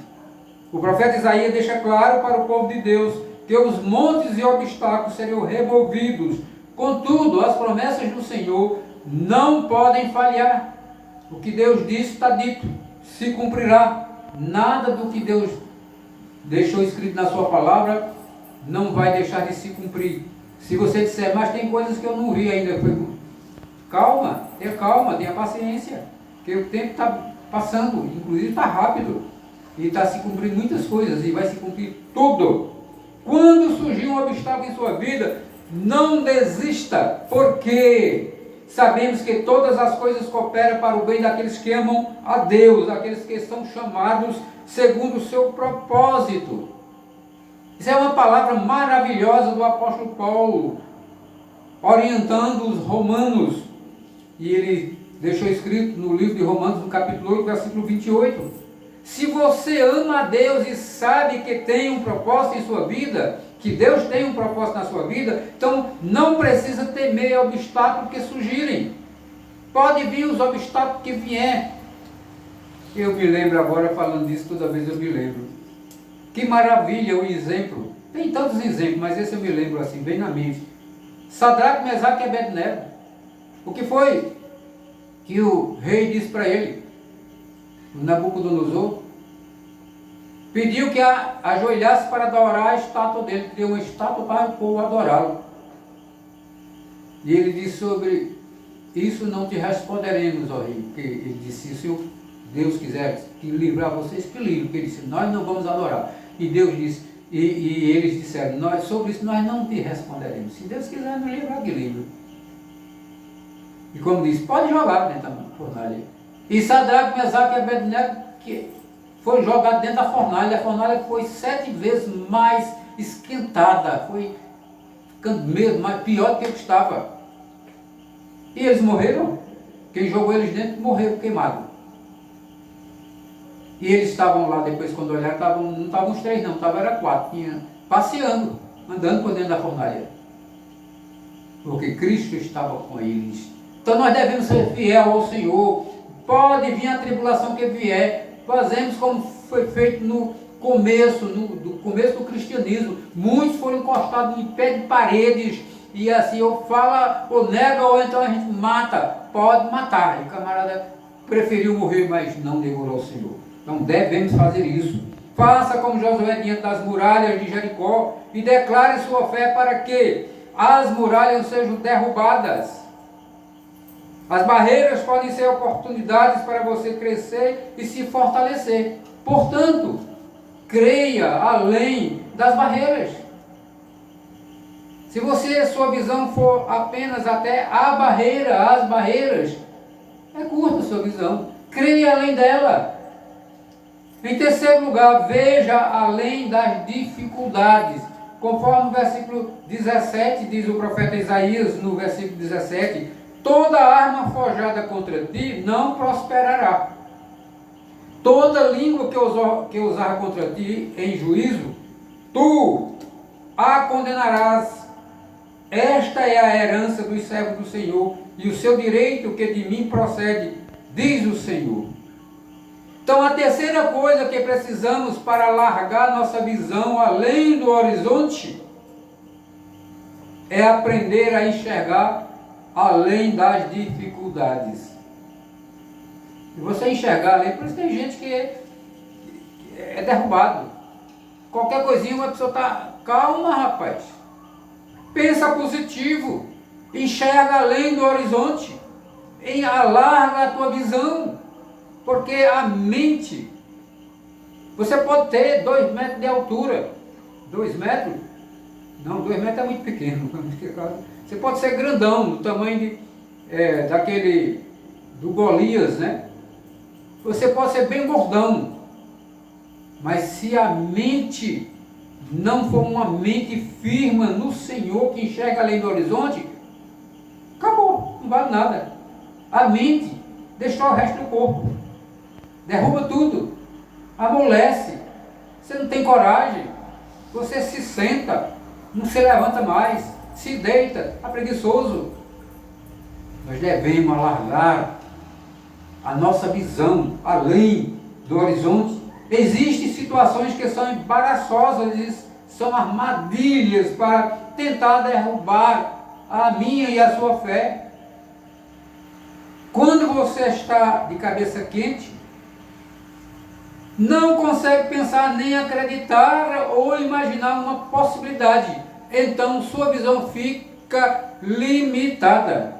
O profeta Isaías deixa claro para o povo de Deus que os montes e obstáculos seriam removidos. Contudo, as promessas do Senhor não podem falhar. O que Deus disse está dito, se cumprirá. Nada do que Deus deixou escrito na sua palavra não vai deixar de se cumprir. Se você disser, mas tem coisas que eu não vi ainda, calma, tenha paciência, porque o tempo está passando, inclusive está rápido, e está se cumprindo muitas coisas, e vai se cumprir tudo. Quando surgir um obstáculo em sua vida, não desista, porque sabemos que todas as coisas cooperam para o bem daqueles que amam a Deus, daqueles que são chamados segundo o seu propósito. Isso é uma palavra maravilhosa do apóstolo Paulo, orientando os romanos. E ele deixou escrito no livro de Romanos, no capítulo 8, versículo 28. Se você ama a Deus e sabe que tem um propósito em sua vida, que Deus tem um propósito na sua vida, então não precisa temer obstáculos que surgirem. Pode vir os obstáculos que vier. Eu me lembro agora, falando disso, toda vez eu me lembro. Que maravilha o exemplo. Tem tantos exemplos, mas esse eu me lembro assim, bem na mente. Sadraque, Mesaque e Abednego. O que foi que o rei disse para ele? O Nabucodonosor pediu que ajoelhasse para adorar a estátua dele, criou uma estátua para o povo adorá-lo. E ele disse sobre isso: não te responderemos, ó rei, porque ele disse, se Deus quiser que livrar vocês, que livre, porque ele disse, nós não vamos adorar. E Deus disse, e eles disseram, sobre isso nós não te responderemos, se Deus quiser nos livrar, que livre. E como disse, pode jogar dentro da fornalha. E Sadraque, Mesaque e Abednego, que foi jogado dentro da fornalha. A fornalha foi 7 vezes mais esquentada, foi ficando mesmo mais pior do que estava. E eles morreram. Quem jogou eles dentro morreu queimado. E eles estavam lá depois, quando olharam, não estavam os 3 não, era 4, passeando, andando por dentro da fornalha. Porque Cristo estava com eles. Então nós devemos ser fiel ao Senhor. Pode vir a tribulação que vier, fazemos como foi feito no começo, começo do cristianismo. Muitos foram encostados em pé de paredes, e assim, ou fala, ou nega, ou então a gente mata. Pode matar. E o camarada preferiu morrer, mas não negou ao Senhor. Então devemos fazer isso. Faça como Josué diante das muralhas de Jericó e declare sua fé para que as muralhas sejam derrubadas. As barreiras podem ser oportunidades para você crescer e se fortalecer. Portanto, creia além das barreiras. Se sua visão for apenas até a barreira, as barreiras, é curta a sua visão. Creia além dela. Em terceiro lugar, veja além das dificuldades. Conforme o versículo 17, diz o profeta Isaías, no versículo 17, toda arma forjada contra ti não prosperará. Toda língua que usar contra ti em juízo, tu a condenarás. Esta é a herança dos servos do Senhor, e o seu direito que de mim procede, diz o Senhor. Então, a terceira coisa que precisamos para alargar nossa visão além do horizonte é aprender a enxergar além das dificuldades. E você enxergar além, por isso tem gente que é derrubado. Qualquer coisinha, a pessoa está, calma, rapaz. Pensa positivo, enxerga além do horizonte, alarga a tua visão, porque a mente, você pode ter 2 metros de altura, 2 metros? Não, 2 metros é muito pequeno, você pode ser grandão, do tamanho do Golias, né? Você pode ser bem gordão, mas se a mente não for uma mente firme no Senhor, que enxerga além do horizonte, acabou, não vale nada. A mente destrói o resto do corpo, derruba tudo, amolece, você não tem coragem, você se senta, não se levanta mais, se deita, está preguiçoso. Nós devemos alargar a nossa visão além do horizonte. Existem situações que são embaraçosas, são armadilhas para tentar derrubar a minha e a sua fé. Quando você está de cabeça quente, não consegue pensar nem acreditar ou imaginar uma possibilidade, então sua visão fica limitada.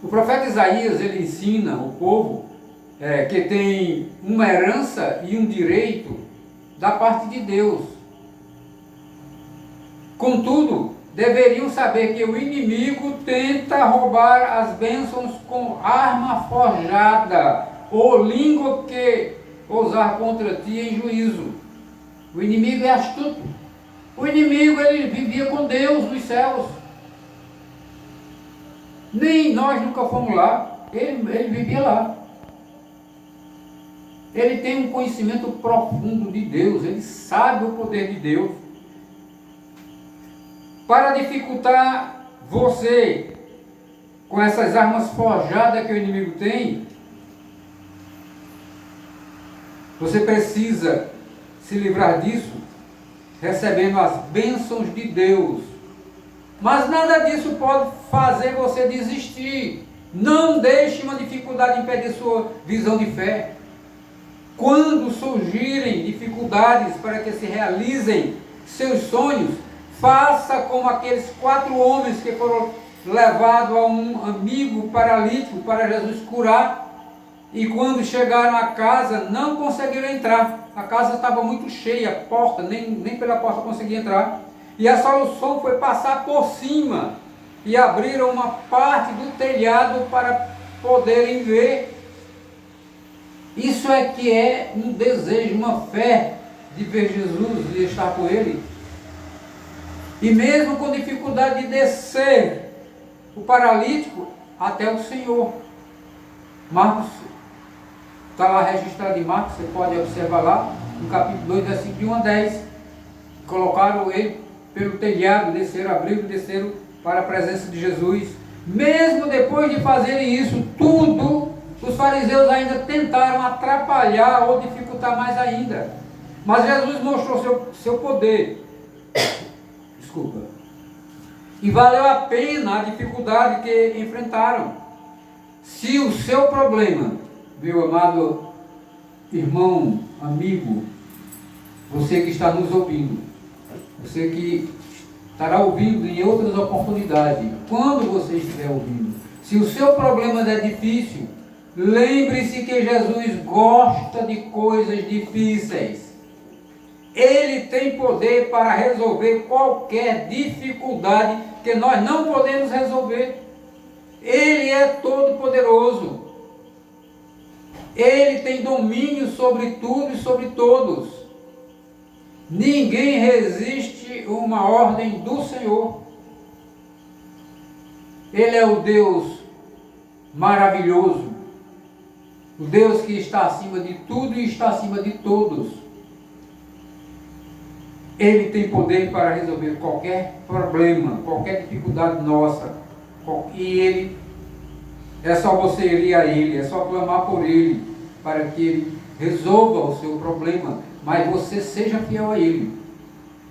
O profeta Isaías, ele ensina o povo que tem uma herança e um direito da parte de Deus. Contudo, deveriam saber que o inimigo tenta roubar as bênçãos com arma forjada ou língua que ousar contra ti em juízo. O inimigo é astuto. O inimigo, ele vivia com Deus nos céus. Nem nós nunca fomos lá. Ele vivia lá. Ele tem um conhecimento profundo de Deus, ele sabe o poder de Deus. Para dificultar você com essas armas forjadas que o inimigo tem, você precisa se livrar disso, recebendo as bênçãos de Deus. Mas nada disso pode fazer você desistir. Não deixe uma dificuldade impedir sua visão de fé. Quando surgirem dificuldades para que se realizem seus sonhos, faça como aqueles 4 homens que foram levados a um amigo paralítico para Jesus curar, e quando chegaram à casa não conseguiram entrar. A casa estava muito cheia, a porta, nem pela porta conseguia entrar, e a solução foi passar por cima, e abriram uma parte do telhado para poderem ver. Isso é que é um desejo, uma fé de ver Jesus, de estar com Ele. E mesmo com dificuldade de descer o paralítico até o Senhor. Marcos, está lá registrado em Marcos, você pode observar lá, no capítulo 2, versículo de 1 a 10. Colocaram ele pelo telhado, desceram, abriram e desceram para a presença de Jesus. Mesmo depois de fazerem isso tudo, os fariseus ainda tentaram atrapalhar ou dificultar mais ainda. Mas Jesus mostrou seu poder. Desculpa. E valeu a pena a dificuldade que enfrentaram. Se o seu problema, meu amado irmão, amigo, você que está nos ouvindo, você que estará ouvindo em outras oportunidades, quando você estiver ouvindo, Se o seu problema é difícil, lembre-se que Jesus gosta de coisas difíceis. Ele tem poder para resolver qualquer dificuldade que nós não podemos resolver. Ele é todo poderoso. Ele tem domínio sobre tudo e sobre todos. Ninguém resiste uma ordem do Senhor. Ele é o Deus maravilhoso, o Deus que está acima de tudo e está acima de todos. Ele tem poder para resolver qualquer problema, qualquer dificuldade nossa. E Ele, é só você ir a Ele, é só clamar por Ele, para que Ele resolva o seu problema, mas você seja fiel a Ele.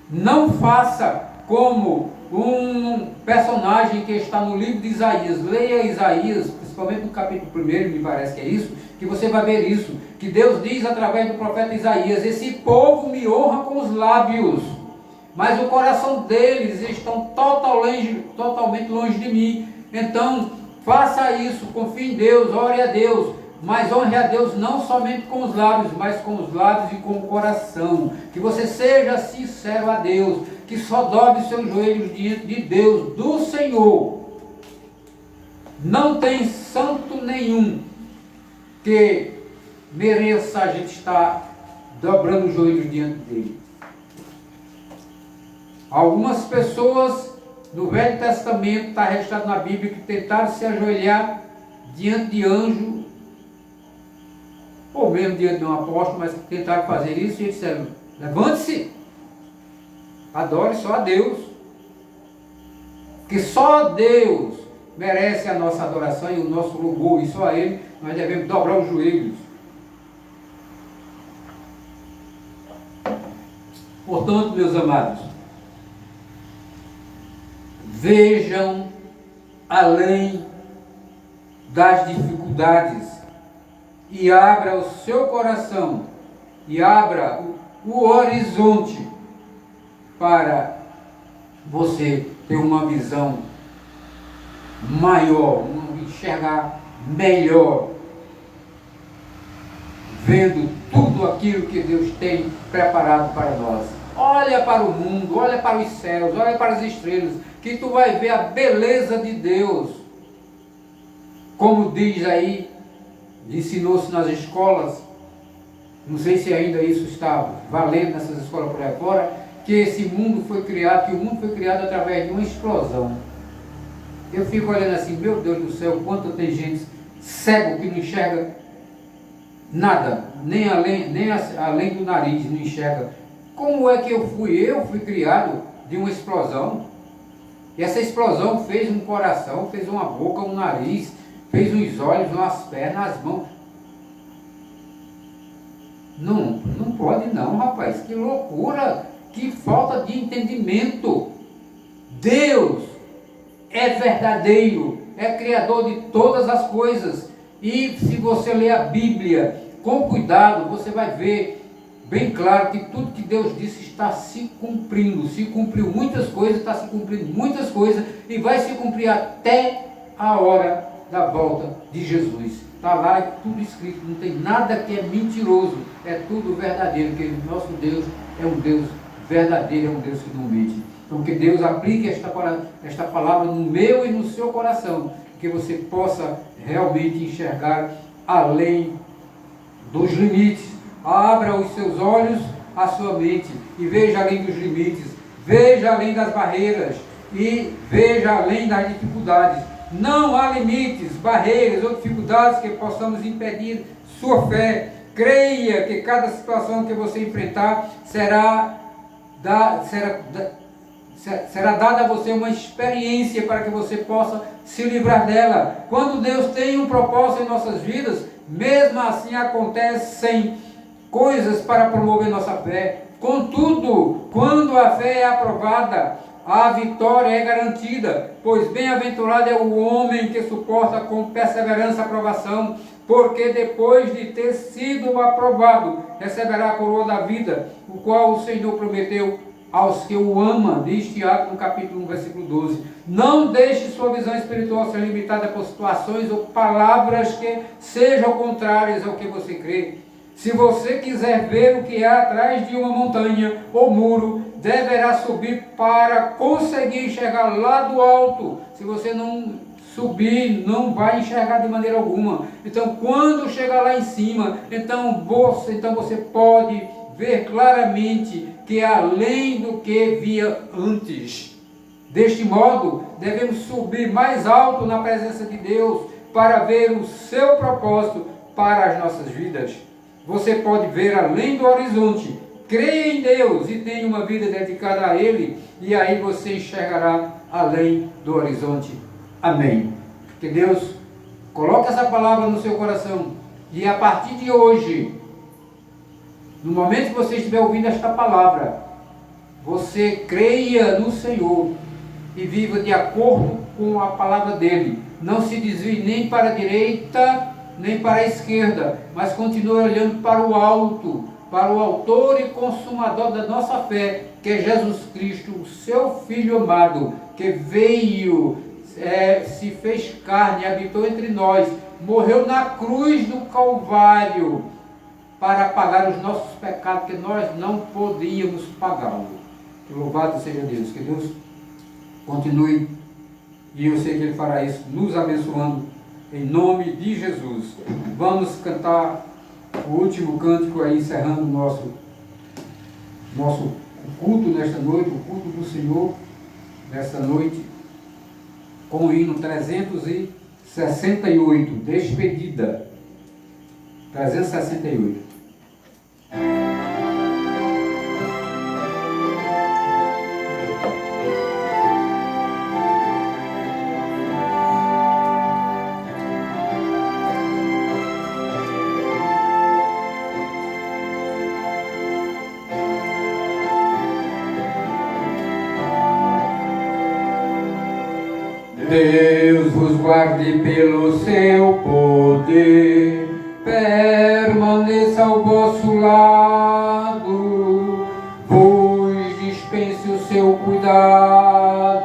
Não faça como um personagem que está no livro de Isaías. Leia Isaías, principalmente no capítulo 1, me parece que é isso, que você vai ver isso, que Deus diz através do profeta Isaías: esse povo me honra com os lábios, mas o coração deles estão totalmente longe de mim. Então, faça isso, confie em Deus, ore a Deus, mas honre a Deus não somente com os lábios, mas com os lábios e com o coração. Que você seja sincero a Deus, que só dobre seus joelhos diante de Deus, do Senhor. Não tem santo nenhum que mereça a gente estar dobrando os joelhos diante dele. Algumas pessoas no Velho Testamento, está registrado na Bíblia, que tentaram se ajoelhar diante de anjo, ou mesmo diante de um apóstolo, mas que tentaram fazer isso e eles disseram: levante-se, adore só a Deus, que só Deus merece a nossa adoração e o nosso louvor, e só a Ele nós devemos dobrar os joelhos. Portanto, meus amados, vejam além das dificuldades e abra o seu coração e abra o horizonte para você ter uma visão maior, enxergar melhor, vendo tudo aquilo que Deus tem preparado para nós. Olha para o mundo, olha para os céus, olha para as estrelas, que tu vai ver a beleza de Deus. Como diz aí, ensinou-se nas escolas, não sei se ainda isso está valendo nessas escolas por aí fora, que esse mundo foi criado, que o mundo foi criado através de uma explosão. Eu fico olhando assim, meu Deus do céu, quanto tem gente cego que não enxerga nada, nem além do nariz não enxerga. Como é que eu fui criado de uma explosão? E essa explosão fez um coração, fez uma boca, um nariz, fez uns olhos, umas pernas, as mãos. Não pode não, rapaz, que loucura, que falta de entendimento. Deus é verdadeiro, é criador de todas as coisas. E se você ler a Bíblia com cuidado, você vai ver bem claro que tudo que Deus disse está se cumprindo. Se cumpriu muitas coisas, está se cumprindo muitas coisas e vai se cumprir até a hora da volta de Jesus. Está lá, é tudo escrito, não tem nada que é mentiroso, é tudo verdadeiro, porque o nosso Deus é um Deus verdadeiro, é um Deus que não mente. Então que Deus aplique esta palavra no meu e no seu coração, que você possa realmente enxergar além dos limites. Abra os seus olhos, a sua mente, e veja além dos limites, veja além das barreiras e veja além das dificuldades. Não há limites, barreiras ou dificuldades que possamos impedir sua fé. Creia que cada situação que você enfrentar será dada a você uma experiência para que você possa se livrar dela. Quando Deus tem um propósito em nossas vidas, mesmo assim acontecem coisas para promover nossa fé. Contudo, quando a fé é aprovada, a vitória é garantida, pois bem-aventurado é o homem que suporta com perseverança a aprovação, porque depois de ter sido aprovado, receberá a coroa da vida, o qual o Senhor prometeu aos que o ama, diz Tiago no capítulo 1, versículo 12. Não deixe sua visão espiritual ser limitada por situações ou palavras que sejam contrárias ao que você crê. Se você quiser ver o que há atrás de uma montanha ou muro, deverá subir para conseguir enxergar lá do alto. Se você não subir, não vai enxergar de maneira alguma. Então, quando chegar lá em cima, então você pode ver claramente que é além do que via antes. Deste modo, devemos subir mais alto na presença de Deus para ver o seu propósito para as nossas vidas. Você pode ver além do horizonte, creia em Deus e tenha uma vida dedicada a Ele, e aí você enxergará além do horizonte. Amém. Que Deus coloque essa palavra no seu coração, e a partir de hoje, no momento que você estiver ouvindo esta palavra, você creia no Senhor e viva de acordo com a palavra dele. Não se desvie nem para a direita, nem para a esquerda, mas continue olhando para o alto, para o autor e consumador da nossa fé, que é Jesus Cristo, o seu Filho amado, que veio, se fez carne, habitou entre nós, morreu na cruz do Calvário, para pagar os nossos pecados, que nós não podíamos pagá-lo. Que louvado seja Deus, que Deus continue, e eu sei que Ele fará isso, nos abençoando, em nome de Jesus. Vamos cantar o último cântico aí, encerrando o nosso culto nesta noite, o culto do Senhor, nesta noite, com o hino 368, Despedida. 368. Deus vos guarde pelo seu poder, permaneça ao vosso lado, vos dispense o seu cuidado.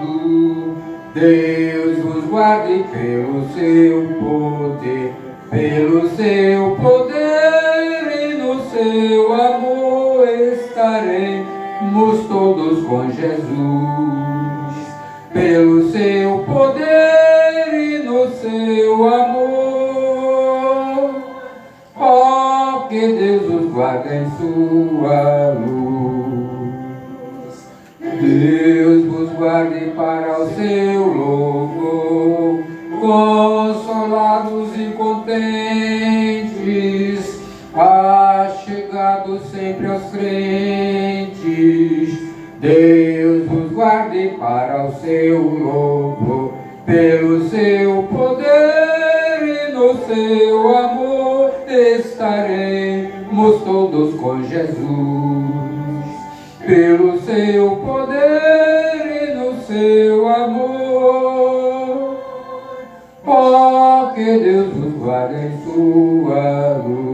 Deus vos guarde pelo seu poder e no seu amor estaremos todos com Jesus. Pelo seu poder e no seu amor, ó, que Deus os guarde em sua luz. Deus vos guarde para o seu louvor, consolados e contentes, achegados sempre aos crentes. Deus vos guarde para o seu louvor, pelo seu poder e no seu amor estaremos todos com Jesus. Pelo seu poder e no seu amor, ó, que Deus vos guarde em sua luz.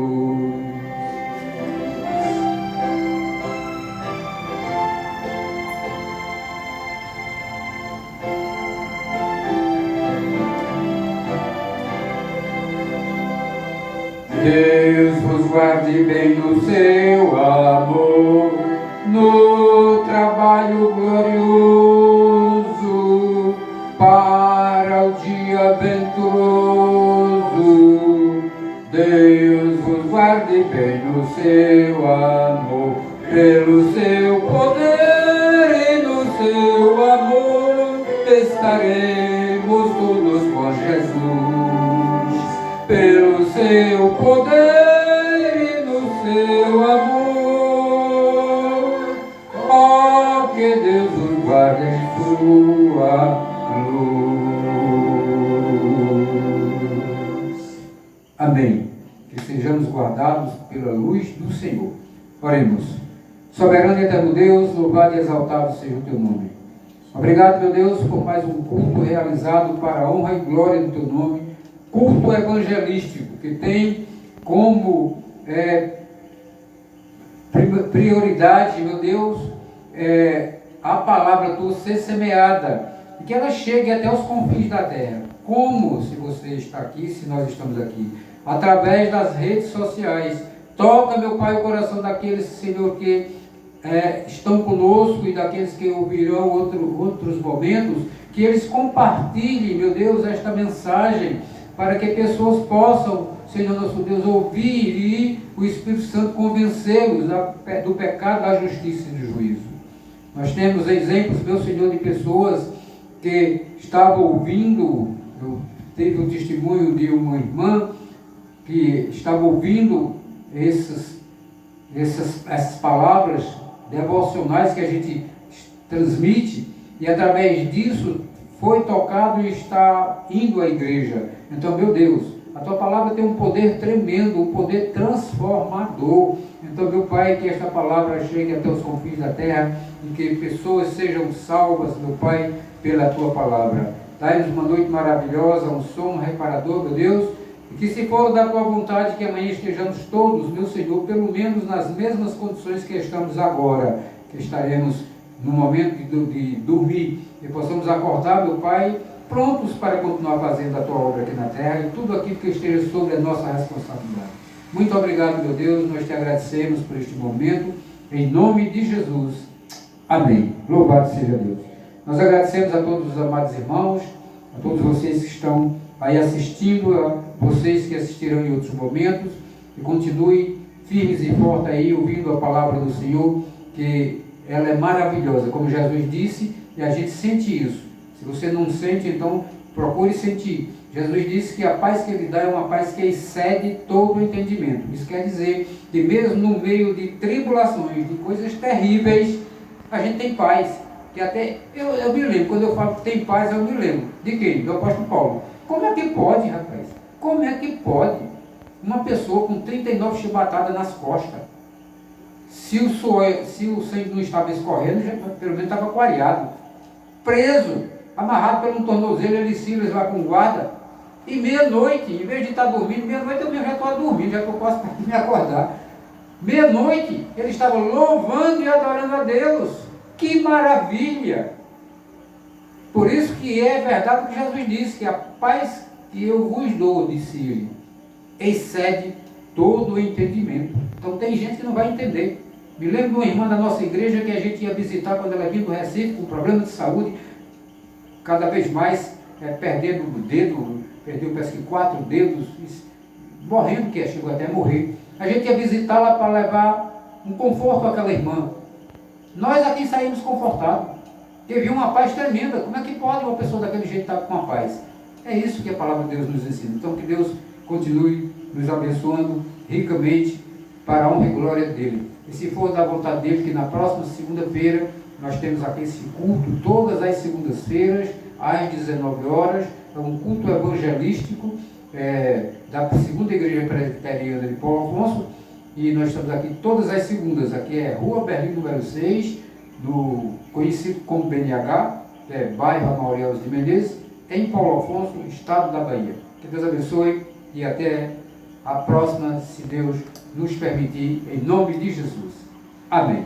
Deus vos guarde bem no seu amor, no trabalho glorioso, para o dia venturoso. Deus vos guarde bem no seu amor, pelo seu poder e no seu amor estaremos todos com Jesus. Pelo seu poder e no seu amor, ó, que Deus os guarde em sua luz. Amém. Que sejamos guardados pela luz do Senhor. Oremos. Soberano e eterno Deus, louvado e exaltado seja o teu nome. Obrigado, meu Deus, por mais um culto realizado para a honra e glória do teu nome. Culto evangelístico, que tem como prioridade, meu Deus, a palavra tua ser semeada, e que ela chegue até os confins da terra. Como, se você está aqui, se nós estamos aqui, através das redes sociais. Toca, meu Pai, o coração daqueles, Senhor, que estão conosco e daqueles que ouvirão outros momentos, que eles compartilhem, meu Deus, esta mensagem, para que pessoas possam, Senhor nosso Deus, ouvir e o Espírito Santo convencê-los do pecado, da justiça e do juízo. Nós temos exemplos, meu Senhor, de pessoas que estavam ouvindo. Teve um testemunho de uma irmã que estava ouvindo essas palavras devocionais que a gente transmite, e através disso foi tocado e está indo à igreja. Então, meu Deus, a tua palavra tem um poder tremendo, um poder transformador. Então, meu Pai, que esta palavra chegue até os confins da terra e que pessoas sejam salvas, meu Pai, pela tua palavra. Dai-nos uma noite maravilhosa, um sono reparador, meu Deus, e que, se for da tua vontade, que amanhã estejamos todos, meu Senhor, pelo menos nas mesmas condições que estamos agora, que estaremos no momento de dormir, e possamos acordar, meu Pai, prontos para continuar fazendo a tua obra aqui na terra e tudo aquilo que esteja sobre a nossa responsabilidade. Muito obrigado, meu Deus, nós te agradecemos por este momento, em nome de Jesus. Amém. Louvado seja Deus. Nós agradecemos a todos os amados irmãos, a todos vocês que estão aí assistindo, a vocês que assistirão em outros momentos, e continue firmes e fortes aí, ouvindo a palavra do Senhor, que ela é maravilhosa, como Jesus disse, e a gente sente isso. Se você não sente, então procure sentir. Jesus disse que a paz que Ele dá é uma paz que excede todo o entendimento. Isso quer dizer que mesmo no meio de tribulações, de coisas terríveis, a gente tem paz. Que até, eu me lembro, quando eu falo que tem paz, eu me lembro. De quem? Do apóstolo Paulo. Como é que pode, rapaz? Como é que pode uma pessoa com 39 chibatadas nas costas, se o sangue não estava escorrendo, já, pelo menos estava aquariado, preso, amarrado pelo tornozelo, ele e Silas lá com guarda, e meia-noite, em vez de estar dormindo, meia-noite eu já estou dormindo, já que eu posso me acordar. Meia-noite, ele estava louvando e adorando a Deus. Que maravilha! Por isso que é verdade o que Jesus disse, que a paz que eu vos dou, disse ele, excede todo o entendimento. Então tem gente que não vai entender. Me lembro de uma irmã da nossa igreja que a gente ia visitar quando ela vinha do Recife com problema de saúde, cada vez mais perdendo o dedo, perdeu parece que 4 dedos, morrendo, que chegou até a morrer. A gente ia visitá-la para levar um conforto àquela irmã. Nós aqui saímos confortados. Teve uma paz tremenda. Como é que pode uma pessoa daquele jeito estar com uma paz? É isso que a palavra de Deus nos ensina. Então que Deus continue nos abençoando ricamente para a honra e glória dele. E se for da vontade dele, que na próxima segunda-feira nós temos aqui esse culto, todas as segundas-feiras, às 19 horas, é um culto evangelístico da segunda igreja presbiteriana de Paulo Afonso, e nós estamos aqui todas as segundas. Aqui é Rua Berlim número 6, conhecido como BNH, bairro Amauriel de Menezes, em Paulo Afonso, estado da Bahia. Que Deus abençoe e até a próxima, se Deus nos permitir, em nome de Jesus. Amém.